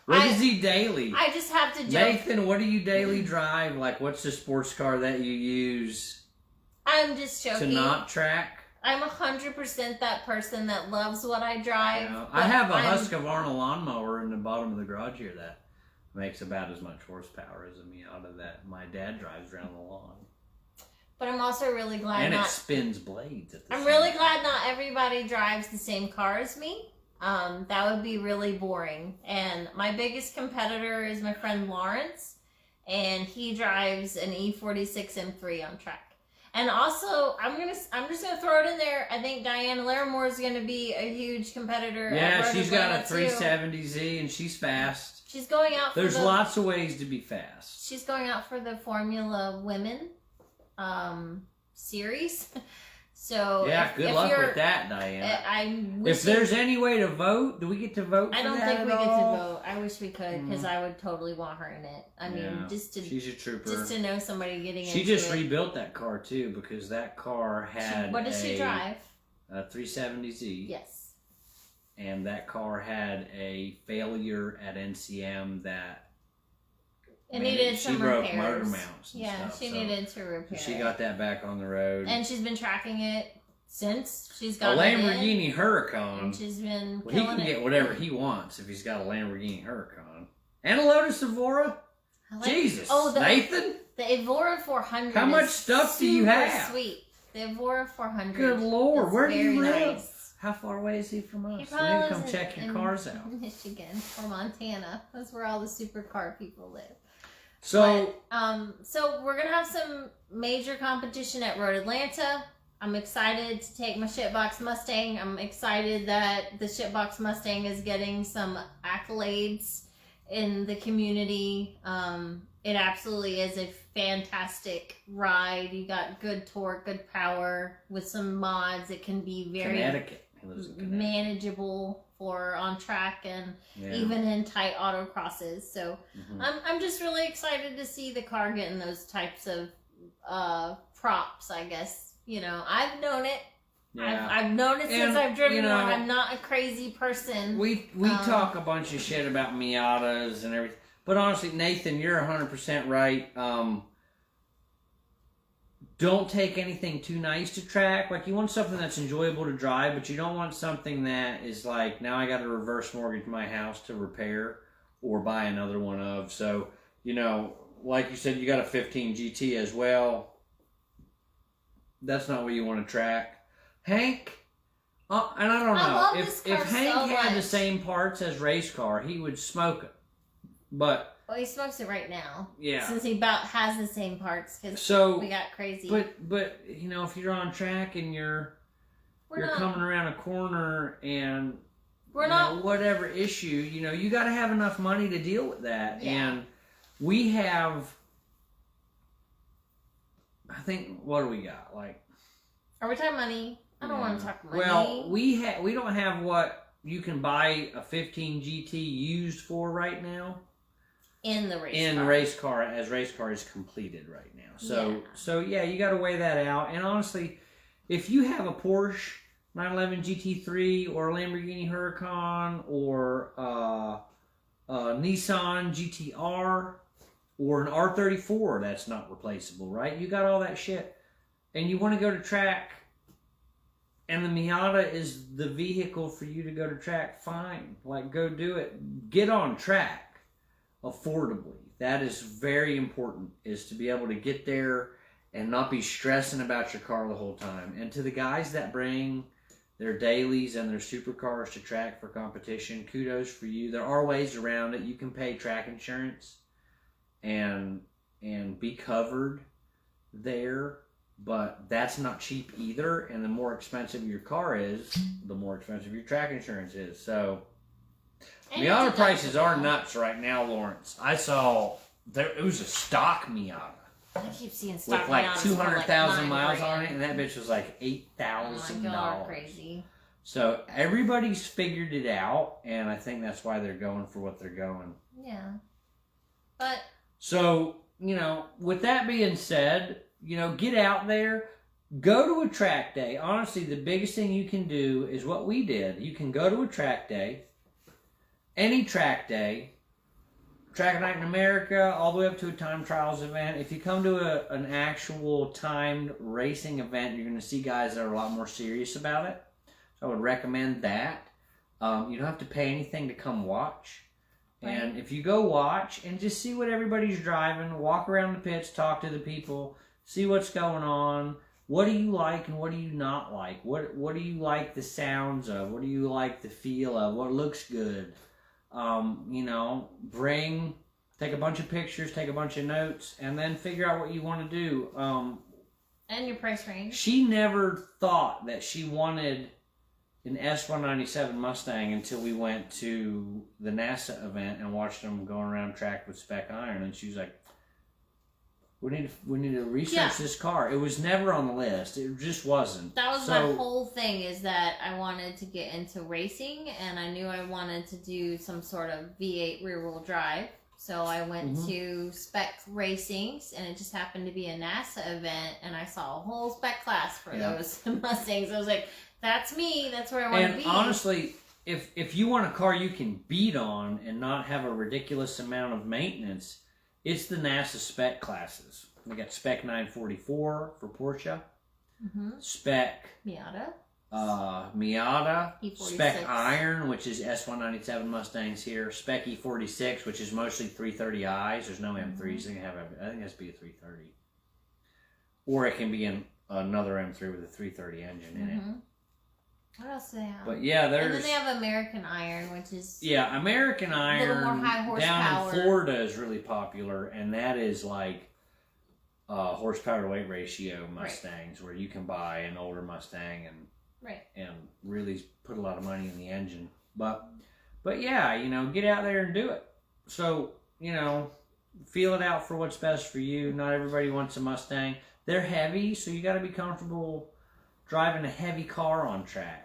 What does he daily? I just have to joke. Nathan, what do you daily drive? Like, what's the sports car that you use? I'm just joking. To not track? I'm 100% that person that loves what I drive. Yeah. I have a Husqvarna lawnmower in the bottom of the garage here that makes about as much horsepower as a Miata that my dad drives around the lawn. But I'm also really glad and it spins blades at the I'm really glad not everybody drives the same car as me. That would be really boring. And my biggest competitor is my friend Lawrence, and he drives an E46 M3 on track. And also, I'm just gonna throw it in there. I think Diane Larimore is gonna be a huge competitor. Yeah, she's got a 370Z and she's fast. She's going out. There's lots of ways to be fast. She's going out for the Formula Women series. So yeah, good luck with that, Diane. If there's any way to vote, do we get to vote? I don't think we get to vote. I wish we could, because I would totally want her in it. I mean, she's a trooper. Just to know somebody getting. She just rebuilt that car too, because that car had. What does she drive? A 370Z. Yes. And that car had a failure at NCM that. It needed some repairs. She broke motor mounts and stuff. She needed to repair She got that back on the road. And she's been tracking it since she's got a Lamborghini Huracan. And she's been he can get whatever he wants if he's got a Lamborghini Huracan. And a Lotus Evora. Jesus. Nathan? The Evora 400 How much stuff do you have? Sweet. The Evora 400. Good Lord. Where do you live? Nice. How far away is he from us? We need to come check your cars out. Michigan or Montana. That's where all the supercar people live. So, so we're gonna have some major competition at Road Atlanta. I'm excited to take my shitbox Mustang. I'm excited that the shitbox Mustang is getting some accolades in the community. It absolutely is a fantastic ride. You got good torque, good power. With some mods, it can be very manageable for on track and even in tight autocrosses. So I'm just really excited to see the car getting those types of props, I guess. You know, I've known it. Yeah. I've known it since I've driven one. I'm not a crazy person. We talk a bunch of shit about Miatas and everything. But honestly, Nathan, you're 100% right. Don't take anything too nice to track. Like, you want something that's enjoyable to drive, but you don't want something that is like, now I got to reverse mortgage my house to repair or buy another one of. So, you know, like you said, you got a 15 GT as well. That's not what you want to track. Hank, and I don't know. If Hank had the same parts as race car, he would smoke it. But... Well, he smokes it right now. Yeah. Since he about has the same parts, because we got crazy. But you know, if you're on track and you're coming around a corner and whatever issue, you know, you got to have enough money to deal with that. Yeah. And we have, I think, what do we got? Like, are we talking money? I don't want to talk money. Well, we don't have what you can buy a 15 GT used for right now. In the race car. Race car is completed right now. So you got to weigh that out. And honestly, if you have a Porsche 911 GT3 or a Lamborghini Huracan or a Nissan GTR or an R34 that's not replaceable, right? You got all that shit. And you want to go to track, and the Miata is the vehicle for you to go to track, fine. Like, go do it. Get on track affordably. That is very important, is to be able to get there and not be stressing about your car the whole time. And to the guys that bring their dailies and their supercars to track for competition, kudos for you. There are ways around it. You can pay track insurance and be covered there, but that's not cheap either. And the more expensive your car is, the more expensive your track insurance is. So Miata prices are nuts right now, Lawrence. I saw it was a stock Miata. I keep seeing stock with like 200,000 miles on it, and that bitch was like $8,000. Oh my God, crazy. So everybody's figured it out, and I think that's why they're going for what they're going. Yeah, but so, you know, with that being said, you know, get out there. Go to a track day. Honestly, the biggest thing you can do is what we did. You can go to a track day. Any track day, Track Night in America, all the way up to a time trials event. If you come to an actual timed racing event, you're going to see guys that are a lot more serious about it. So I would recommend that. You don't have to pay anything to come watch. Right. And if you go watch and just see what everybody's driving, walk around the pits, talk to the people, see what's going on. What do you like and what do you not like? What do you like the sounds of? What do you like the feel of? What looks good? Take a bunch of pictures, take a bunch of notes, and then figure out what you want to do. And your price range. She never thought that she wanted an S197 Mustang until we went to the NASA event and watched them going around track with spec iron, and she was like, we need to research this car. It was never on the list. It just wasn't. That was my whole thing, is that I wanted to get into racing, and I knew I wanted to do some sort of V8 rear-wheel drive. So I went to spec racings, and it just happened to be a NASA event, and I saw a whole spec class for those Mustangs. I was like, that's me. That's where I want to be. And honestly, if you want a car you can beat on and not have a ridiculous amount of maintenance, it's the NASA spec classes. We got Spec 944 for Porsche, Spec Miata, E46. Spec Iron, which is S197 Mustangs here, Spec E46, which is mostly 330i's. There's no M3s. I think it has to be a 330, or it can be another M3 with a 330 engine in it. What else do they have? But yeah, there's... And then they have American Iron, which is... Yeah, American Iron a little more high horsepower. Down in Florida is really popular, and that is like horsepower to weight ratio Mustangs, where you can buy an older Mustang and really put a lot of money in the engine. But yeah, get out there and do it. So, feel it out for what's best for you. Not everybody wants a Mustang. They're heavy, so you got to be comfortable driving a heavy car on track.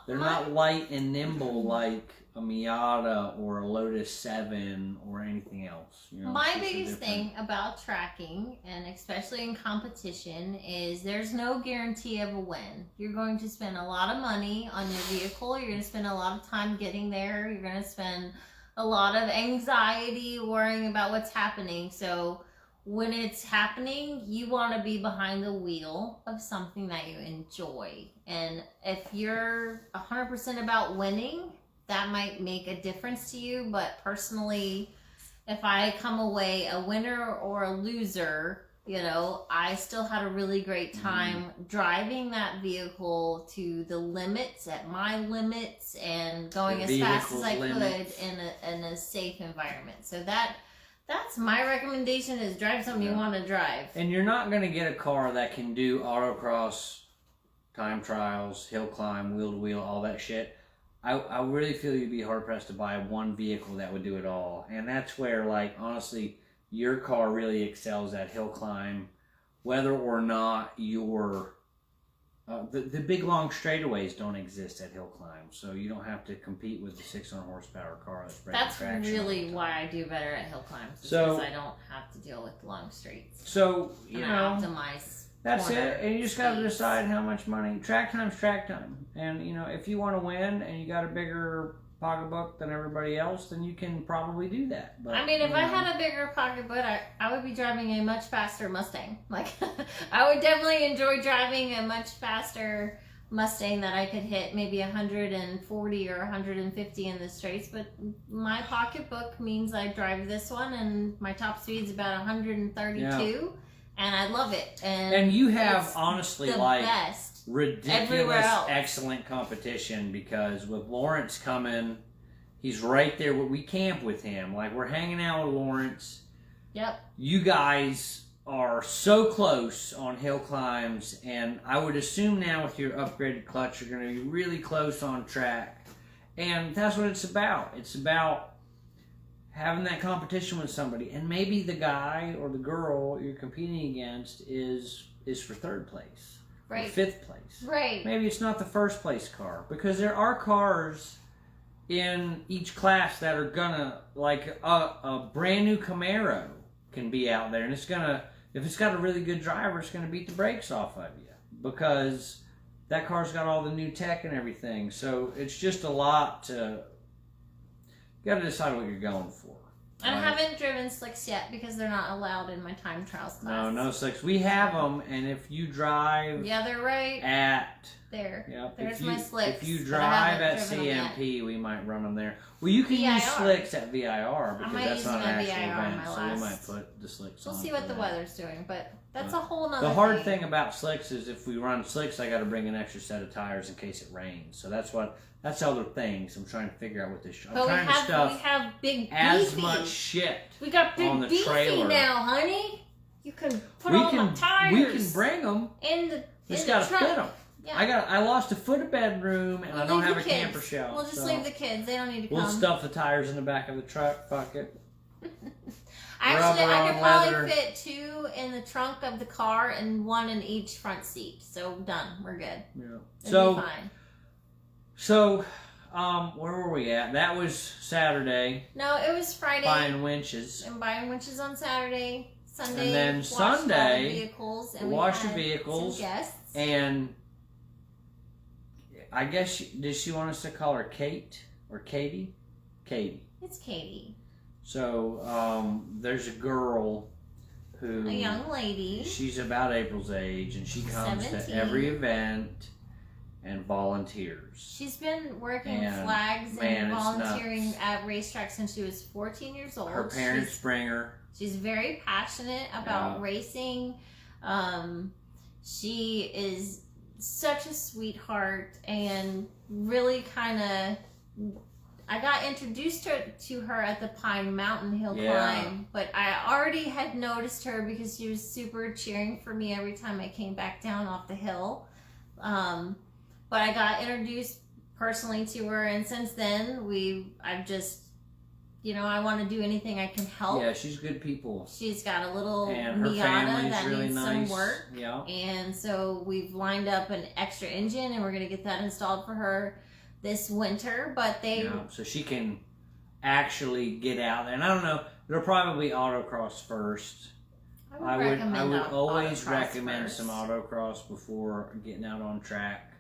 They're not light and nimble like a Miata or a Lotus 7 or anything else. My biggest thing about tracking, and especially in competition, is there's no guarantee of a win. You're going to spend a lot of money on your vehicle. You're going to spend a lot of time getting there. You're going to spend a lot of anxiety worrying about what's happening. So when it's happening, you want to be behind the wheel of something that you enjoy. And if you're 100% about winning, that might make a difference to you. But personally, if I come away a winner or a loser, I still had a really great time driving that vehicle to the limits, at my limits, and going as fast as I could in a safe environment. So that's my recommendation, is drive something you want to drive. And you're not going to get a car that can do autocross, time trials, hill climb, wheel to wheel, all that shit. I really feel you'd be hard pressed to buy one vehicle that would do it all. And that's where, honestly, your car really excels at hill climb, whether or not your... the big long straightaways don't exist at hill climb, so you don't have to compete with the 600 horsepower car that's really why I do better at hill climbs, because I don't have to deal with long straights. So I optimize. That's it, and you just got to decide how much money. Track time's track time, and if you want to win and you got a bigger pocketbook than everybody else, then you can probably do that. But, if I had a bigger pocketbook, I would be driving a much faster Mustang. I would definitely enjoy driving a much faster Mustang that I could hit maybe 140 or 150 in the straights. But my pocketbook means I drive this one, and my top speed's about 132, and I love it. And you have, honestly, best. Ridiculous, excellent competition, because with Lawrence coming, he's right there. We camp with him. We're hanging out with Lawrence. Yep. You guys are so close on hill climbs, and I would assume now with your upgraded clutch, you're going to be really close on track. And that's what it's about. It's about having that competition with somebody, and maybe the guy or the girl you're competing against is for third place. Right. Or fifth place. Right. Maybe it's not the first place car, because there are cars in each class that are gonna, a brand new Camaro can be out there, and it's gonna, if it's got a really good driver, it's gonna beat the brakes off of you, because that car's got all the new tech and everything. So it's just a lot to, you gotta decide what you're going for. I haven't driven slicks yet because they're not allowed in my time trials class. No slicks. We have them, and if you drive... Yeah, they're right at... there. Yep. There's my slicks. If you drive at CMP, we might run them there. Well, you can use slicks at VIR because that's not an actual event, so we might put the slicks on. We'll see what the weather's doing, but that's a whole nother The hard thing about slicks is if we run slicks, I got to bring an extra set of tires in case it rains. So that's other things I'm trying to figure out with this. We have big as beefy. Much shit. We got big on the beefy trailer now, honey. You can put all the tires. We can bring them. Just gotta fit them. Yeah. I lost a foot of bedroom and I don't have a camper shelf. We'll just leave the kids. They don't need to come. We'll stuff the tires in the back of the truck. Fuck it. Actually, I could probably fit 2 in the trunk of the car and 1 in each front seat. So done. We're good. Yeah. It'll be fine. So, where were we at? That was Saturday. No, it was Friday. Buying winches. And buying winches on Saturday. Sunday. And then Sunday, vehicles. And wash the vehicles. Some guests. And I guess, did she want us to call her Kate or Katie? Katie. It's Katie. So, there's a girl who... A young lady. She's about April's age, and she comes 17. To every event and volunteers. She's been working flags and volunteering at racetracks since she was 14 years old. Her parents bring her. She's very passionate about racing. She is such a sweetheart and really kind of... I got introduced to her at the Pine Mountain Hill climb, but I already had noticed her because she was super cheering for me every time I came back down off the hill. But I got introduced personally to her, and since then, I've just, I want to do anything I can help. Yeah, she's good people. She's got a little and her Miata that really needs nice. Some work. Yeah. And so we've lined up an extra engine, and we're going to get that installed for her this winter. But so she can actually get out there. And I don't know, it'll probably be autocross first. I would always recommend some autocross before getting out on track.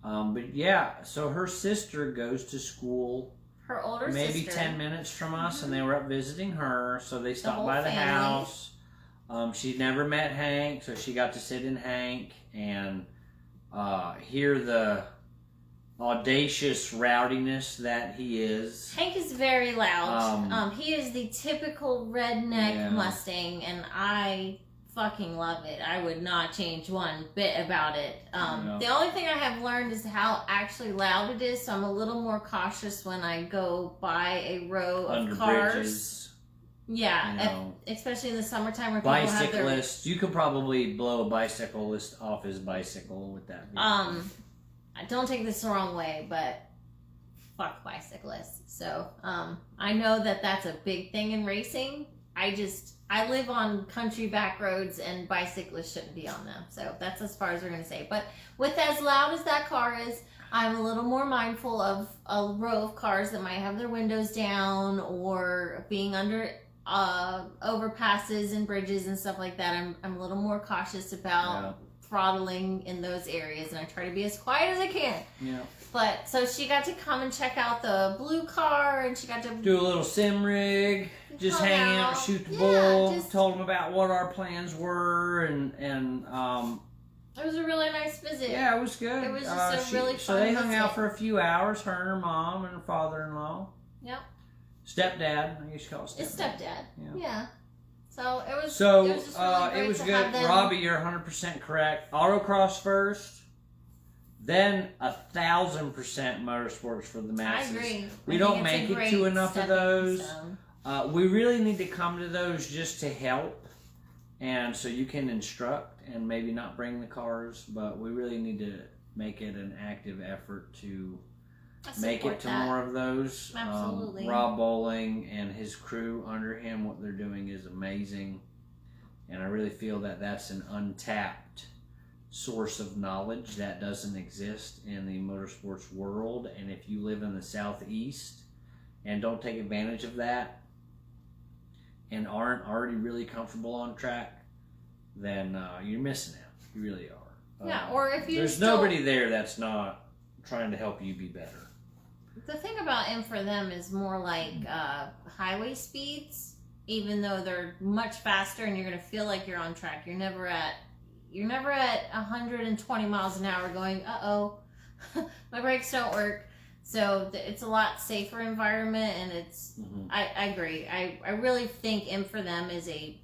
But yeah, so her sister goes to school. Her older maybe sister. 10 minutes from us, and they were up visiting her, so they stopped by the house. She'd never met Hank, so she got to sit in Hank and hear the audacious rowdiness that he is. Hank is very loud. He is the typical redneck Mustang, and I fucking love it. I would not change one bit about it. The only thing I have learned is how actually loud it is, so I'm a little more cautious when I go by a row of under cars. Bridges. Yeah, especially in the summertime where people bicyclists. You could probably blow a bicyclist off his bicycle with that vehicle. Don't take this the wrong way, but fuck bicyclists. So, I know that that's a big thing in racing. I live on country back roads, and bicyclists shouldn't be on them. So that's as far as we're going to say. But with as loud as that car is, I'm a little more mindful of a row of cars that might have their windows down or being under overpasses and bridges and stuff like that. I'm a little more cautious about throttling in those areas, and I try to be as quiet as I can. Yeah. But so she got to come and check out the blue car, and she got to do a little sim rig, just hang out, shoot the bull. Told them about what our plans were, and it was a really nice visit. Yeah, it was good. It was just a really fun So they hung visit. out for a few hours, her and her mom and her father-in-law. Yep. Stepdad, I guess you call it stepdad. It's stepdad. Yeah. So it was. So it was, just really great it was to good. have them. Robbie, you're 100% correct. Autocross first, then 1,000% motorsports for the masses. I agree. We don't make it to enough of those. We really need to come to those just to help, and so you can instruct and maybe not bring the cars, but we really need to make it an active effort to make it to more of those. Absolutely. Rob Bowling and his crew under him, what they're doing is amazing, and I really feel that that's an untapped source of knowledge that doesn't exist in the motorsports world. And if you live in the Southeast and don't take advantage of that and aren't already really comfortable on track, then you're missing out. You really are. Yeah, or if you there's nobody there that's not trying to help you be better. The thing about M for them is more like highway speeds, even though they're much faster and you're going to feel like you're on track. You're never at 120 miles an hour going, uh-oh, my brakes don't work. So it's a lot safer environment, and it's, I agree. I really think M for them is a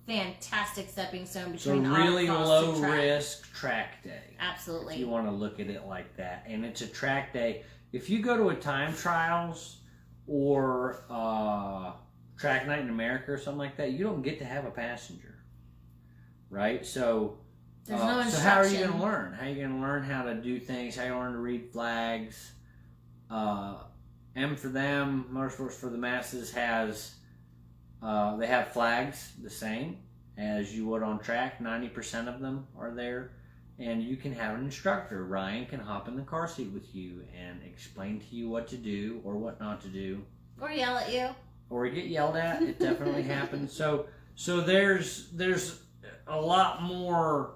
fantastic stepping stone between it's a really low risk track day. Absolutely. If you want to look at it like that. And it's a track day. If you go to a time trials or track night in America or something like that, you don't get to have a passenger. Right? So there's no instruction. So how are you going to learn? How are you going to learn how to do things? How are you going to learn to read flags? M for them, Motorsports for the Masses has, they have flags the same as you would on track. 90% of them are there. And you can have an instructor. Ryan can hop in the car seat with you and explain to you what to do or what not to do. Or yell at you. Or get yelled at. It definitely happens. So there's a lot more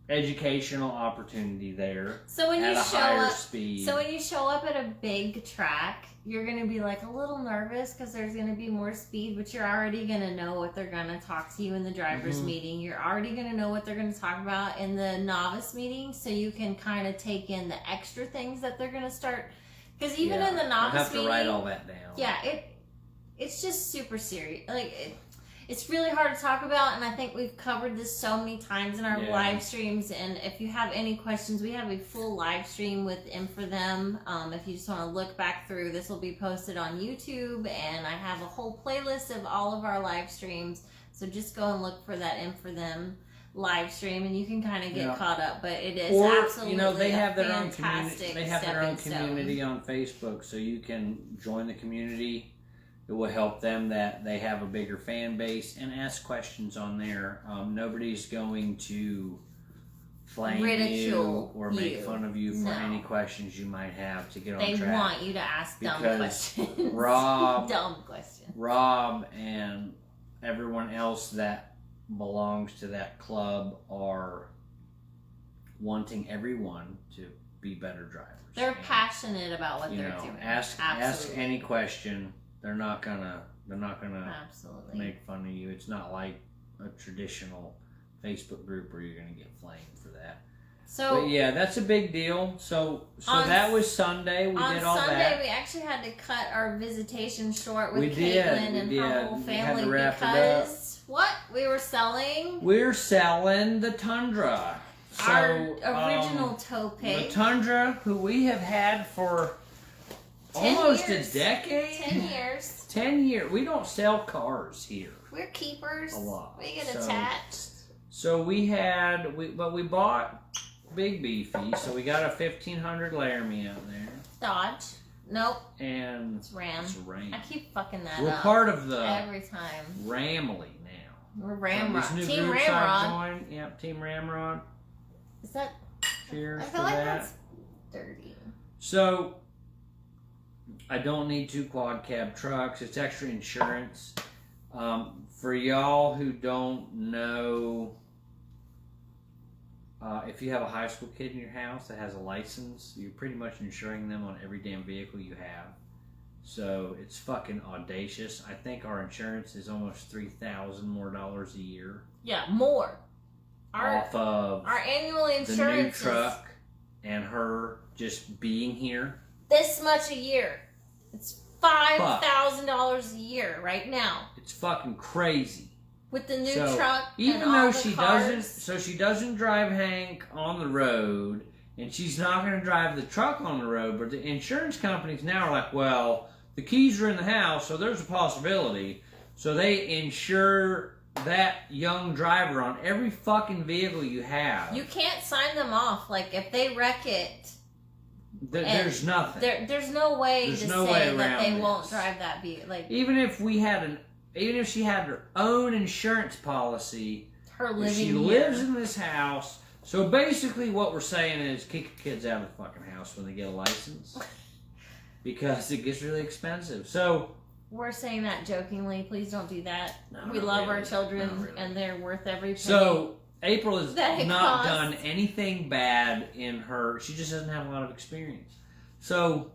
educational opportunity there. So when you show up, speed. So when you show up at a big track, you're going to be like a little nervous because there's going to be more speed, but you're already going to know what they're going to talk to you in the driver's meeting. You're already going to know what they're going to talk about in the novice meeting, so you can kind of take in the extra things that they're going to start. Because even in the novice meeting, I have to write all that down. Yeah, it's just super serious. Like it's really hard to talk about, and I think we've covered this so many times in our live streams. And if you have any questions, we have a full live stream with M for them. If you just want to look back through, this will be posted on YouTube, and I have a whole playlist of all of our live streams. So just go and look for that M for them live stream, and you can kind of get caught up. But it is absolutely they have their own fantastic. They have their own community on Facebook, so you can join the community. It will help them that they have a bigger fan base, and ask questions on there. Nobody's going to flame ridicule you or make fun of you for any questions you might have to get on track. They want you to ask dumb questions. Dumb questions. Rob and everyone else that belongs to that club are wanting everyone to be better drivers. They're passionate about what they're doing. Ask any question. They're not gonna Absolutely make fun of you. It's not like a traditional Facebook group where you're gonna get flamed for that. So but yeah, that's a big deal. So that was Sunday. We did all that. On Sunday, we actually had to cut our visitation short with Caitlin and her whole family because we're selling the Tundra. So, our original tow pig. The Tundra, who we have had for almost a decade. 10 years. 10 years. We don't sell cars here. We're keepers. A lot. We get attached. So we bought Big Beefy. So we got a 1500 Laramie out there. Dodge. Nope. And it's Ram. It's Ram. I keep fucking that up. We're part of the every time. Ramley now. We're Ramrod. Team Ramrod. Yep, Team Ramrod. Is that? Cheers I feel for like that. That's dirty. So I don't need 2 quad cab trucks. It's extra insurance. For y'all who don't know, if you have a high school kid in your house that has a license, you're pretty much insuring them on every damn vehicle you have. So it's fucking audacious. I think our insurance is almost $3,000 more a year. Yeah, more. Off of our annual insurance, the new truck and her just being here. This much a year. It's $5,000 a year right now. It's fucking crazy. With the new truck, even and though all she the cars. she doesn't drive Hank on the road, and she's not going to drive the truck on the road. But the insurance companies now are like, well, the keys are in the house, so there's a possibility. So they insure that young driver on every fucking vehicle you have. You can't sign them off. Like if they wreck it. There's nothing. There's no way there's to no say way that they this. won't drive that vehicle. Like even if she had her own insurance policy, she lives in this house. So basically, what we're saying is kick your kids out of the fucking house when they get a license, because it gets really expensive. So we're saying that jokingly. Please don't do that. No, we love really. our children, Really. and they're worth every penny. So April has not costs. done anything bad in her. She just doesn't have a lot of experience. So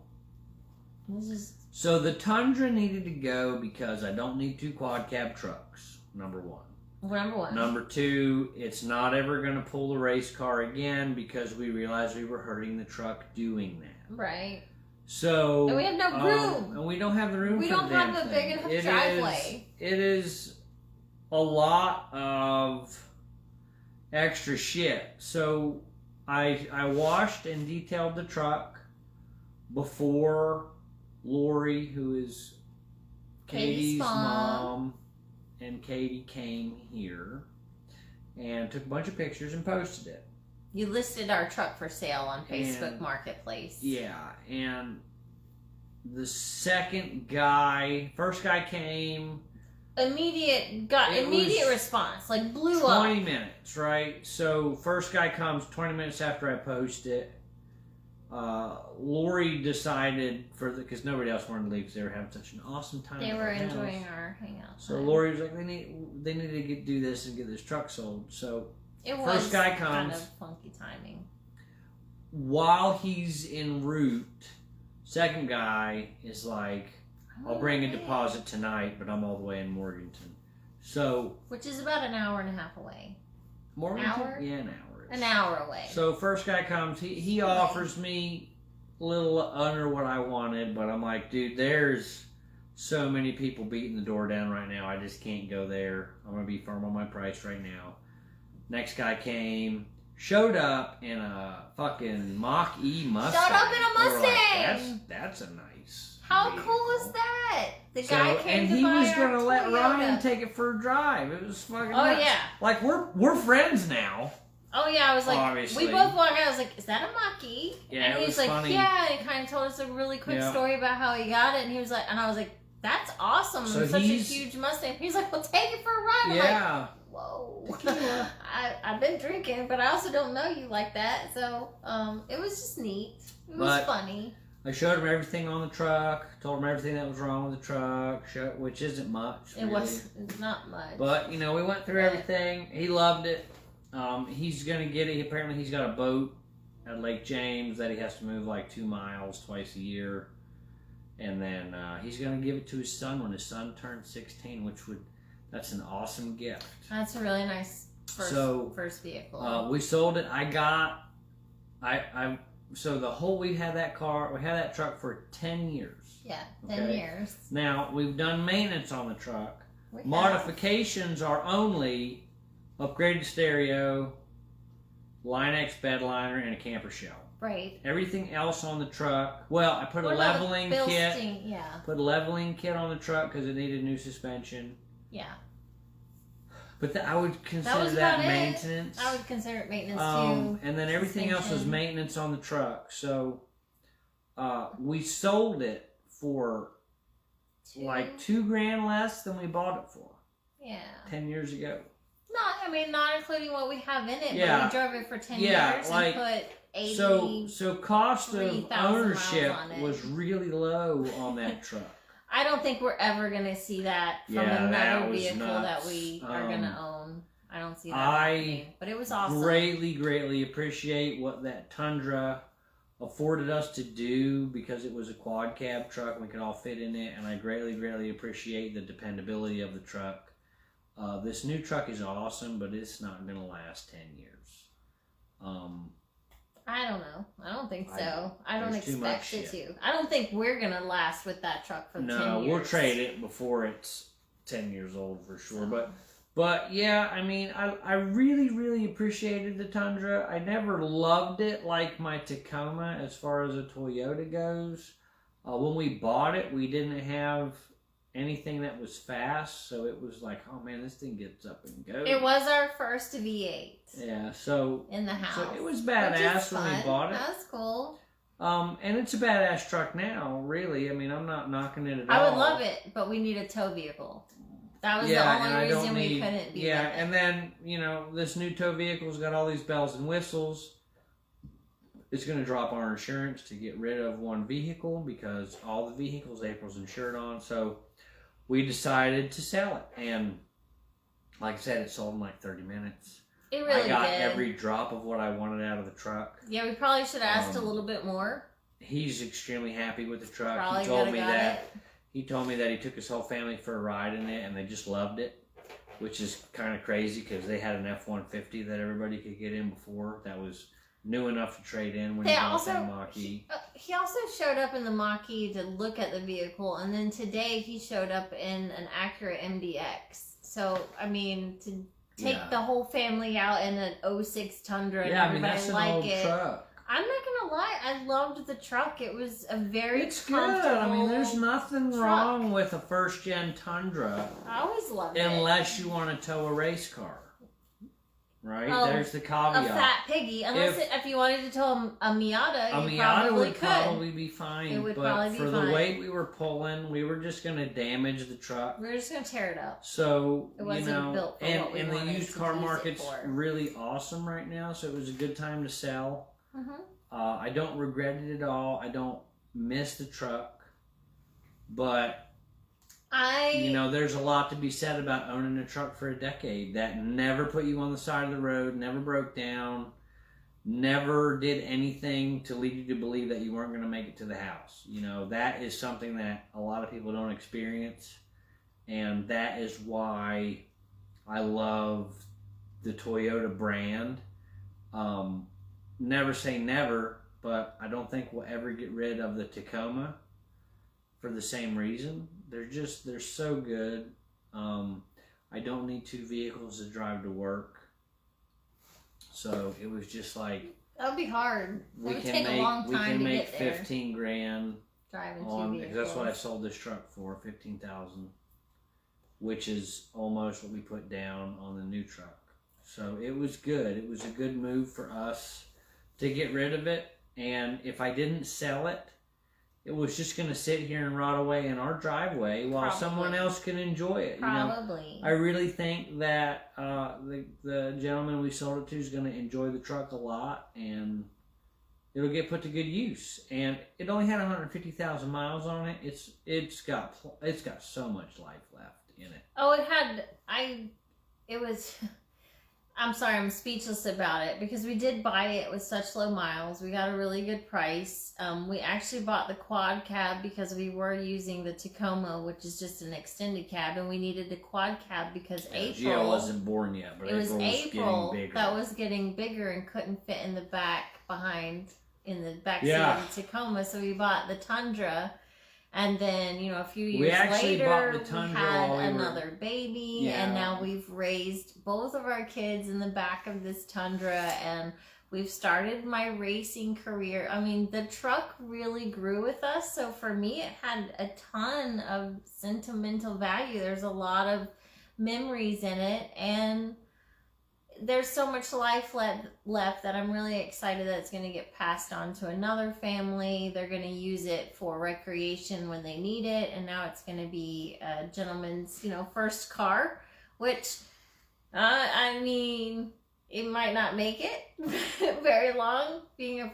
the Tundra needed to go because I don't need 2 quad cab trucks, number 1. Number 1. Number 2, it's not ever going to pull the race car again because we realized we were hurting the truck doing that. Right. So... And we have no room. And we don't have the room we for don't the damn have a thing. big enough driveway. It is a lot of extra shit. So I washed and detailed the truck before Lori, who is Katie's mom, and Katie came here and took a bunch of pictures and posted it. You listed our truck for sale on Facebook Marketplace. Yeah, and the first guy came. Immediate response, like blew 20 up. 20 minutes, right? So first guy comes 20 minutes after I post it. Lori decided because nobody else wanted to leave because they were having such an awesome time. They were enjoying our hangout. So Lori was like, they need to do this and get this truck sold. So first guy comes. Kind of funky timing. While he's en route, second guy is like, I'll bring a deposit tonight, but I'm all the way in Morganton. So, which is about an hour and a half away. Morganton? Hour? Yeah, an hour. An hour away. So first guy comes, he offers me a little under what I wanted, but I'm like, dude, there's so many people beating the door down right now. I just can't go there. I'm gonna be firm on my price right now. Next guy came, showed up in a fucking Mach-E Mustang. Showed up in a Mustang. Like, that's a nice. How vehicle. cool is that? The guy came and to he buy was our gonna let Toyota. Ryan take it for a drive. It was fucking nuts. yeah. Like we're friends now. Oh yeah, I was like, obviously. We both walked out. I was like, "Is that a Mach-E?" Yeah, and he was like, funny. "Yeah." And he kind of told us a really quick story about how he got it. And he was like, and I was like, "That's awesome! So Such a huge Mustang." He's like, "Well, take it for a ride." I'm like, whoa. I've been drinking, but I also don't know you like that. So it was just neat. It was funny. I showed him everything on the truck, told him everything that was wrong with the truck, which isn't much. It's not much. But, we went through everything. He loved it. He's going to get it. Apparently, he's got a boat at Lake James that he has to move like 2 miles twice a year. And then he's going to give it to his son when his son turns 16, that's an awesome gift. That's a really nice first vehicle. We sold it. We had that truck for 10 years. Yeah, 10 years. Now, we've done maintenance on the truck. Modifications are only upgraded stereo, Line-X bed liner, and a camper shell. Right. Everything else on the truck, I put a leveling kit. Put a leveling kit on the truck because it needed new suspension. Yeah. But I would consider that maintenance. I would consider it maintenance too. And then everything else was maintenance on the truck. So we sold it for like $2,000 less than we bought it for. Yeah. 10 years ago. Not including what we have in it. Yeah. But we drove it for 10 years and put 80. So cost of ownership was really low on that truck. I don't think we're ever going to see that from another vehicle that we are going to own. I don't see that happening. But it was awesome. Greatly appreciate what that Tundra afforded us to do because it was a quad cab truck and we could all fit in it. And I greatly appreciate the dependability of the truck. This new truck is awesome, but it's not going to last 10 years. I don't know. I don't think so. I don't expect it to. I don't think we're going to last with that truck for 10 years. No, we'll trade it before it's 10 years old for sure. But yeah, I really appreciated the Tundra. I never loved it like my Tacoma as far as a Toyota goes. When we bought it, we didn't have anything that was fast, so it was like, oh man, this thing gets up and goes. It was our first V8. Yeah, so in the house. So it was badass when we bought it. That's cool. And it's a badass truck now, really. I'm not knocking it at all. I would love it, but we need a tow vehicle. That was the only reason we couldn't be with it. And then, this new tow vehicle's got all these bells and whistles. It's going to drop our insurance to get rid of one vehicle because all the vehicles April's insured on. So we decided to sell it. And like I said, it sold in like 30 minutes. It really did. I got every drop of what I wanted out of the truck. Yeah, we probably should have asked a little bit more. he's extremely happy with the truck. Probably He told me that he took his whole family for a ride in it, and they just loved it, which is kind of crazy because they had an F-150 that everybody could get in before that was new enough to trade in when he bought that Mach-E. He also showed up in the Mach-E to look at the vehicle, and then today he showed up in an Acura MDX. So, I mean, to take the whole family out in an 06 Tundra and everybody like old truck. I'm not gonna lie, I loved the truck. It was a very comfortable good. I mean, there's nothing wrong with a first-gen Tundra. I always loved it. Unless you want to tow a race car. Right? There's the caveat. A fat piggy. Unless if you wanted to tow a Miata, you Miata probably would could. probably be fine. It would but probably be for fine. the weight we were pulling, we were just going to damage the truck. We were just going to tear it up. So, it wasn't built for what we and the used car market's for. really awesome right now, so it was a good time to sell. Mm-hmm. I don't regret it at all. I don't miss the truck. But there's a lot to be said about owning a truck for a decade that never put you on the side of the road, never broke down, never did anything to lead you to believe that you weren't going to make it to the house. That is something that a lot of people don't experience, and that is why I love the Toyota brand. Never say never, but I don't think we'll ever get rid of the Tacoma for the same reason. They're so good. I don't need two vehicles to drive to work. So it was just like, that would be hard. We would can take make a long time to get there. $15,000 driving on, two vehicles. that's what I sold this truck for, $15,000, which is almost what we put down on the new truck. So it was good. It was a good move for us to get rid of it. And if I didn't sell it, it was just going to sit here and rot away in our driveway while someone else can enjoy it. Probably. I really think that the gentleman we sold it to is going to enjoy the truck a lot, and it'll get put to good use. And it only had 150,000 miles on it. It's got so much life left in it. Oh, I'm sorry, I'm speechless about it because we did buy it with such low miles. We got a really good price. We actually bought the quad cab because we were using the Tacoma, which is just an extended cab, and we needed the quad cab because April... Gio wasn't born yet, but it was April getting bigger. That was getting bigger and couldn't fit in the back seat of the Tacoma, so we bought the Tundra. And then, a few years later, we had another baby, and now we've raised both of our kids in the back of this Tundra, and we've started my racing career. I mean, the truck really grew with us, so for me, it had a ton of sentimental value. There's a lot of memories in it, and there's so much life left that I'm really excited that it's going to get passed on to another family. They're going to use it for recreation when they need it, and now it's going to be a gentleman's, first car, which, I mean, it might not make it very long being a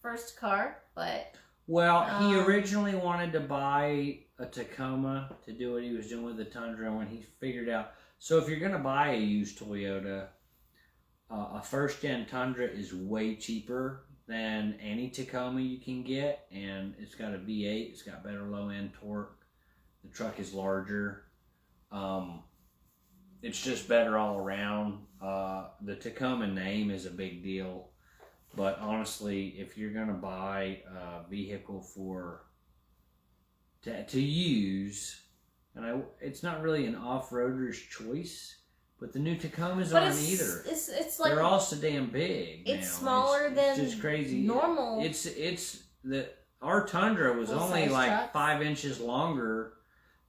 first car, but... Well, he originally wanted to buy a Tacoma to do what he was doing with the Tundra when he figured out... So if you're going to buy a used Toyota... a first-gen Tundra is way cheaper than any Tacoma you can get, and it's got a V8, it's got better low-end torque, the truck is larger, it's just better all around. The Tacoma name is a big deal, but honestly, if you're going to buy a vehicle to use, and it's not really an off-roader's choice, but the new Tacomas aren't either. It's like... They're all so damn big now. It's smaller than just crazy. Normal. Our Tundra was only like trucks. 5 inches longer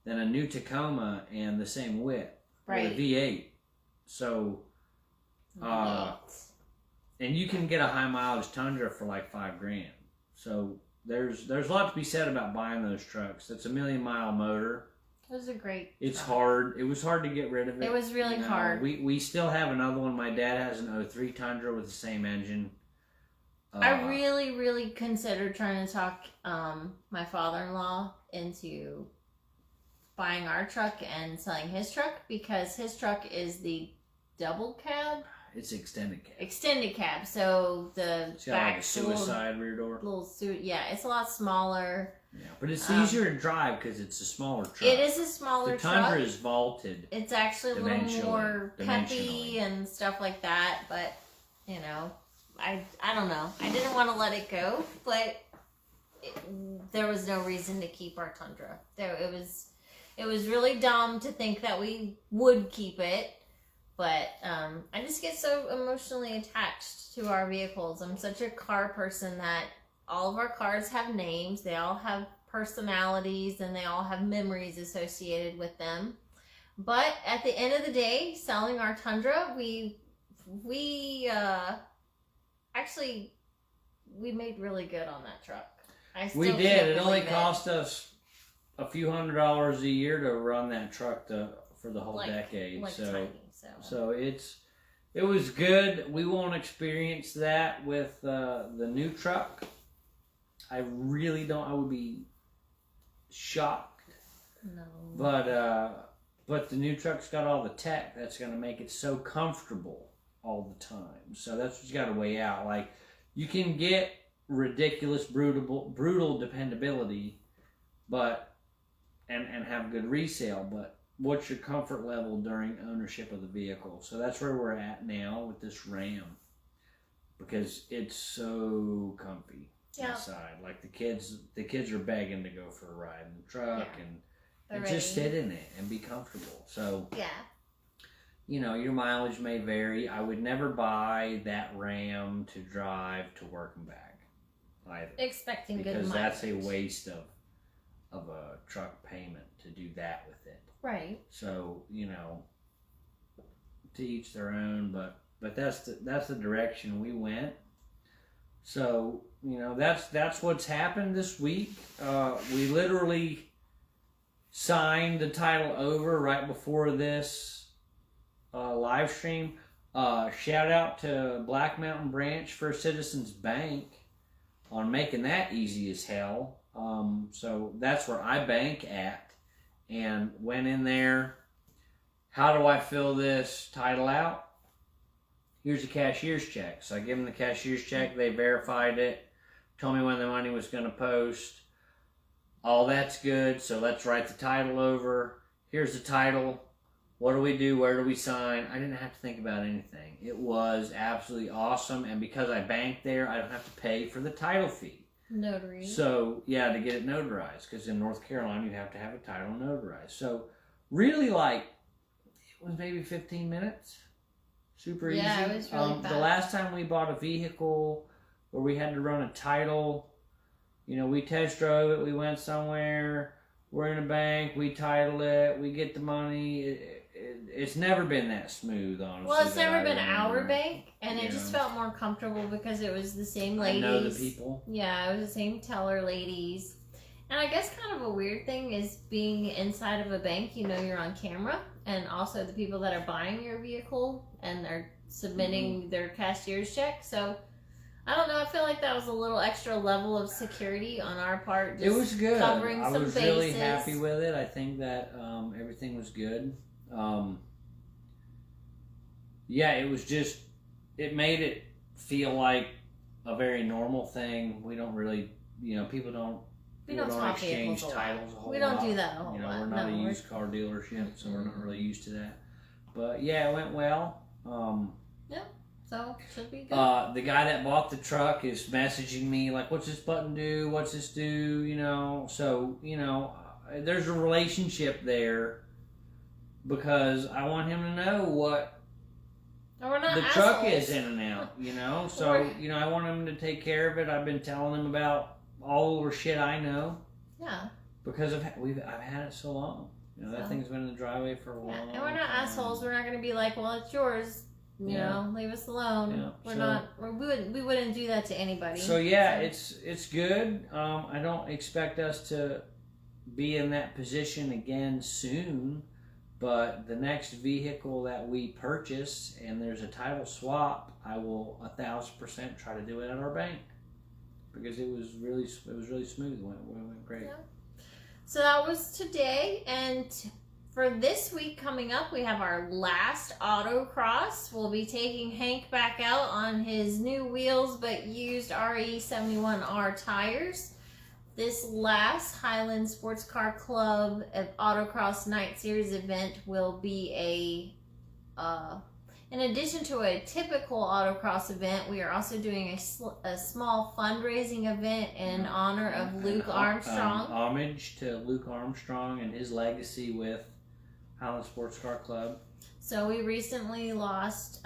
than a new Tacoma and the same width. Right. With a V8. So, and you can get a high mileage Tundra for like $5,000. So there's a lot to be said about buying those trucks. It's a 1,000,000-mile motor. It was a great It's truck. hard. It was hard to get rid of it. It was really hard. We still have another one. My dad has an 03 Tundra with the same engine. I really, really considered trying to talk my father-in-law into buying our truck and selling his truck, because his truck is the double cab It's extended cab. Extended cab. So the it's got back like a suicide rear door. Yeah, it's a lot smaller. Yeah, but it's easier to drive because it's a smaller truck. It is a smaller truck. The Tundra is vaulted. It's actually a little more peppy and stuff like that. But you know, I don't know. I didn't want to let it go, but there was no reason to keep our Tundra. It was really dumb to think that we would keep it. But I just get so emotionally attached to our vehicles. I'm such a car person that all of our cars have names. They all have personalities and they all have memories associated with them. But at the end of the day, selling our Tundra, we made really good on that truck. We did. It only cost us a few $100s a year to run that truck for the whole decade. So it was good. We won't experience that with the new truck. I really don't. I would be shocked. No. But the new truck's got all the tech that's going to make it so comfortable all the time. So that's what you got to weigh out. Like, you can get ridiculous, brutal dependability, and have good resale, but what's your comfort level during ownership of the vehicle? So that's where we're at now with this Ram, because it's so comfy inside. Like the kids are begging to go for a ride in the truck and just sit in it and be comfortable. So you know, your mileage may vary. I would never buy that Ram to drive to work and back either, expecting good mileage, because that's a waste of a truck payment to do that with it. Right. So, you know, to each their own, but that's the direction we went. So, you know, that's what's happened this week. We literally signed the title over right before this live stream. Shout out to Black Mountain Branch First Citizens Bank on making that easy as hell. So that's where I bank at. And went in there. How do I fill this title out? Here's a cashier's check. So I give them the cashier's check. They verified it. Told me when the money was going to post. All that's good. So let's write the title over. Here's the title. What do we do? Where do we sign? I didn't have to think about anything. It was absolutely awesome. And because I banked there, I don't have to pay for the title fee. Notary. So, yeah, to get it notarized, because in North Carolina you have to have a title notarized. So, really, like, it was maybe 15 minutes. Super easy. Yeah, it was really fast. The last time we bought a vehicle where we had to run a title, you know, we test drove it, we went somewhere, we're in a bank, we title it, we get the money. It's never been that smooth, honestly. Well, it's never been our bank, and it just felt more comfortable because it was the same ladies. I know the people. Yeah, it was the same teller ladies. And I guess kind of a weird thing is being inside of a bank, you know you're on camera, and also the people that are buying your vehicle and are submitting their cashier's check. So, I don't know, I feel like that was a little extra level of security on our part. It was good. Covering some bases. I was really happy with it. I think that everything was good. Yeah, it was just, it made it feel like a very normal thing. We don't really, you know, people don't exchange titles a whole lot. We don't do that a whole lot. You know, we're not a used car dealership, so we're not really used to that. But yeah, it went well. Yeah, so should be good. The guy that bought the truck is messaging me like, "What's this button do? What's this do?" You know, so you know, there's a relationship there because I want him to know what the truck is in and out. You know, so you know, I want him to take care of it. I've been telling him about all the shit I know. Yeah. Because I've had it so long. You know, that thing's been in the driveway for a while. And we're not assholes. We're not going to be like, well, it's yours. You know, leave us alone. Yeah. We wouldn't do that to anybody. So yeah, it's good. I don't expect us to be in that position again soon. But the next vehicle that we purchase and there's a title swap, I will 1,000% try to do it at our bank. Because it was really smooth. It went great. Yeah. So that was today, and For this week coming up, we have our last autocross. We'll be taking Hank back out on his new wheels but used RE71R tires. This last Highland Sports Car Club Autocross Night Series event will be in addition to a typical autocross event, we are also doing a small fundraising event in honor of Luke Armstrong. Homage to Luke Armstrong and his legacy with Highland Sports Car Club. So we recently lost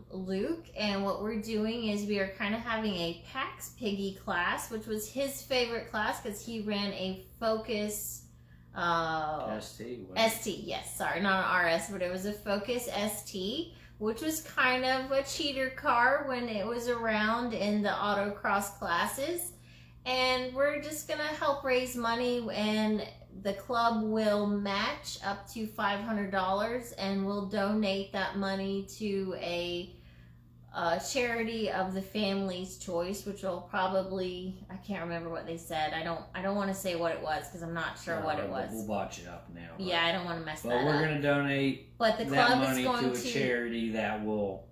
Luke, and what we're doing is we are kind of having a PAX Piggy class, which was his favorite class because he ran a Focus ST. Yes, sorry, not an RS, but it was a Focus ST, which was kind of a cheater car when it was around in the autocross classes. And we're just going to help raise money, and the club will match up to $500, and we'll donate that money to a charity of the family's choice, which will probably, I can't remember what they said. I don't want to say what it was because I'm not sure what it was. We'll botch it up now. Yeah, I don't want to mess that up. But we're going to donate but the that club money is going to a charity that will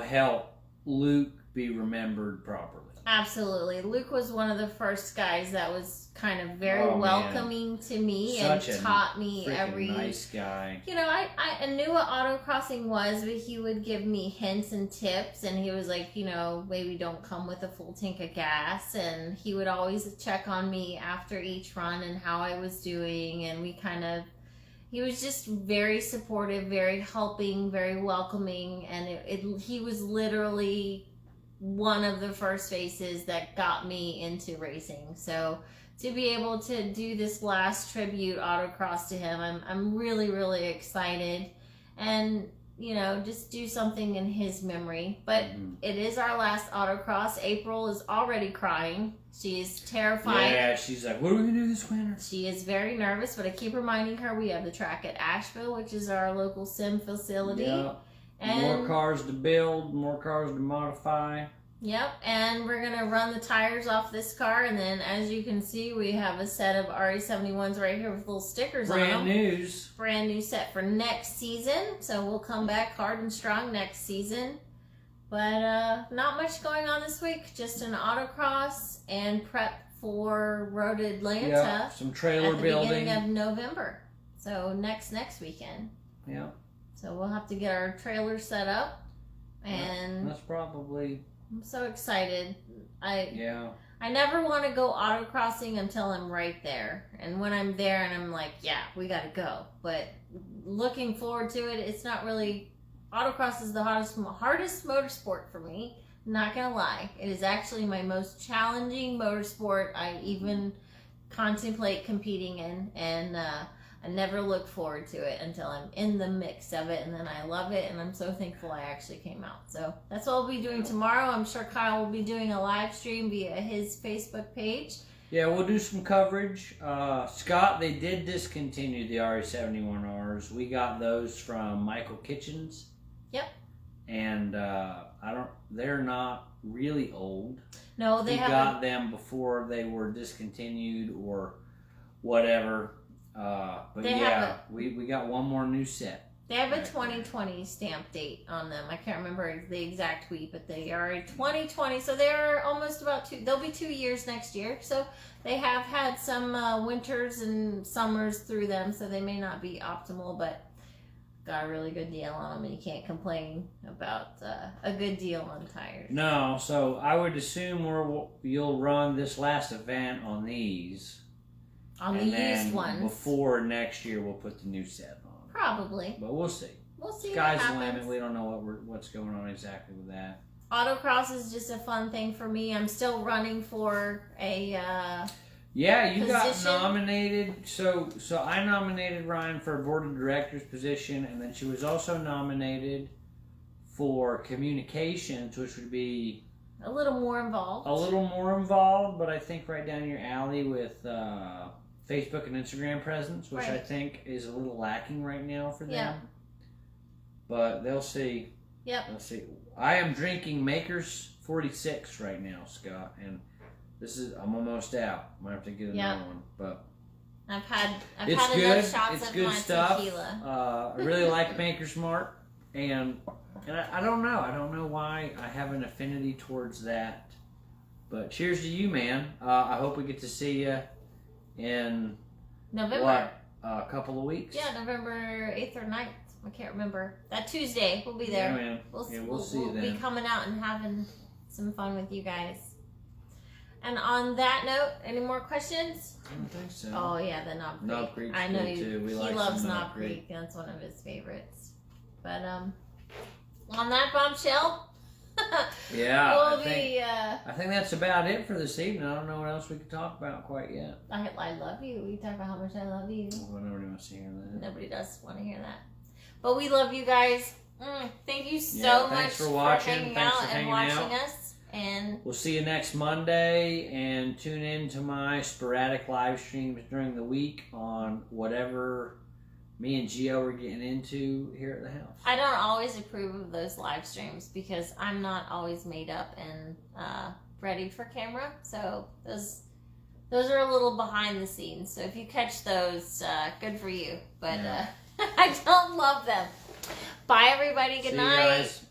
help Luke be remembered properly. Absolutely. Luke was one of the first guys that was kind of very welcoming to me and taught me every nice guy. You know, I knew what autocrossing was, but he would give me hints and tips, and he was like, you know, maybe don't come with a full tank of gas, and he would always check on me after each run and how I was doing, and he was just very supportive, very helping, very welcoming, and he was literally one of the first faces that got me into racing. So to be able to do this last tribute autocross to him, I'm really, really excited, and you know, just do something in his memory. But it is our last autocross. April is already crying. She is terrified. Yeah, she's like, what are we gonna do this winter? She is very nervous, but I keep reminding her we have the track at Asheville, which is our local sim facility. Yeah. And more cars to build, more cars to modify. Yep, and we're going to run the tires off this car, and then as you can see, we have a set of RE71s right here with little stickers on them. Brand new set for next season, so we'll come back hard and strong next season. But not much going on this week, just an autocross and prep for Road Atlanta. Yeah, some trailer building. At the beginning of November, so next weekend. Yeah. So we'll have to get our trailer set up, and that's probably... I'm so excited. I Yeah. I never want to go autocrossing until I'm right there. And when I'm there and I'm like, yeah, we got to go. But looking forward to it, it's not really... Autocross is the hardest motorsport for me. Not going to lie. It is actually my most challenging motorsport I even contemplate competing in. And I never look forward to it until I'm in the mix of it. And then I love it. And I'm so thankful I actually came out. So that's what I'll be doing tomorrow. I'm sure Kyle will be doing a live stream via his Facebook page. Yeah, we'll do some coverage. Scott, they did discontinue the RE71Rs. We got those from Michael Kitchens. Yep. And they're not really old. No, they got them before they were discontinued or whatever. But yeah, we got one more new set. They have a 2020 stamp date on them. I can't remember the exact week, but they are a 2020. So they're almost about they'll be 2 years next year. So they have had some winters and summers through them, so they may not be optimal, but got a really good deal on them, and you can't complain about a good deal on tires. No, so I would assume you'll run this last event on these. On the used ones. Before next year, we'll put the new set on. Probably. But we'll see. We'll see. Sky's the limit. We don't know what's going on exactly with that. Autocross is just a fun thing for me. I'm still running for a yeah, you position. got nominated. So I nominated Ryan for a board of directors position, and then she was also nominated for communications, which would be a little more involved. A little more involved, but I think right down your alley with Facebook and Instagram presence, which I think is a little lacking right now for them. Yeah. But they'll see. Yep. They'll see. I am drinking Maker's 46 right now, Scott, and I'm almost out. Might have to get another one, but I've had It's good. enough shots It's of good my stuff. tequila. I really like Maker's Mark, and I don't know. I don't know why I have an affinity towards that. But cheers to you, man. I hope we get to see you in November. A couple of weeks. Yeah, November 8th or 9th. I can't remember. That Tuesday, we'll be there. Yeah, man. We'll see you then. We'll be coming out and having some fun with you guys. And on that note, any more questions? I don't think so. Oh yeah, the Knob Creek. Knob Creek's I know good too. he like loves Knob Creek. That's one of his favorites. But on that bombshell, yeah, we'll I think that's about it for this evening. I don't know what else we could talk about quite yet. I love you. We talk about how much I love you. Well, nobody wants to hear that. Nobody does want to hear that. But we love you guys. Thank you so much for watching. hanging Thanks out for and hanging watching out. us. And we'll see you next Monday, and tune in to my sporadic live streams during the week on whatever me and Gio are getting into here at the house. I don't always approve of those live streams because I'm not always made up and ready for camera. So those are a little behind the scenes. So if you catch those, good for you. But I don't love them. Bye, everybody. Good night. See you guys.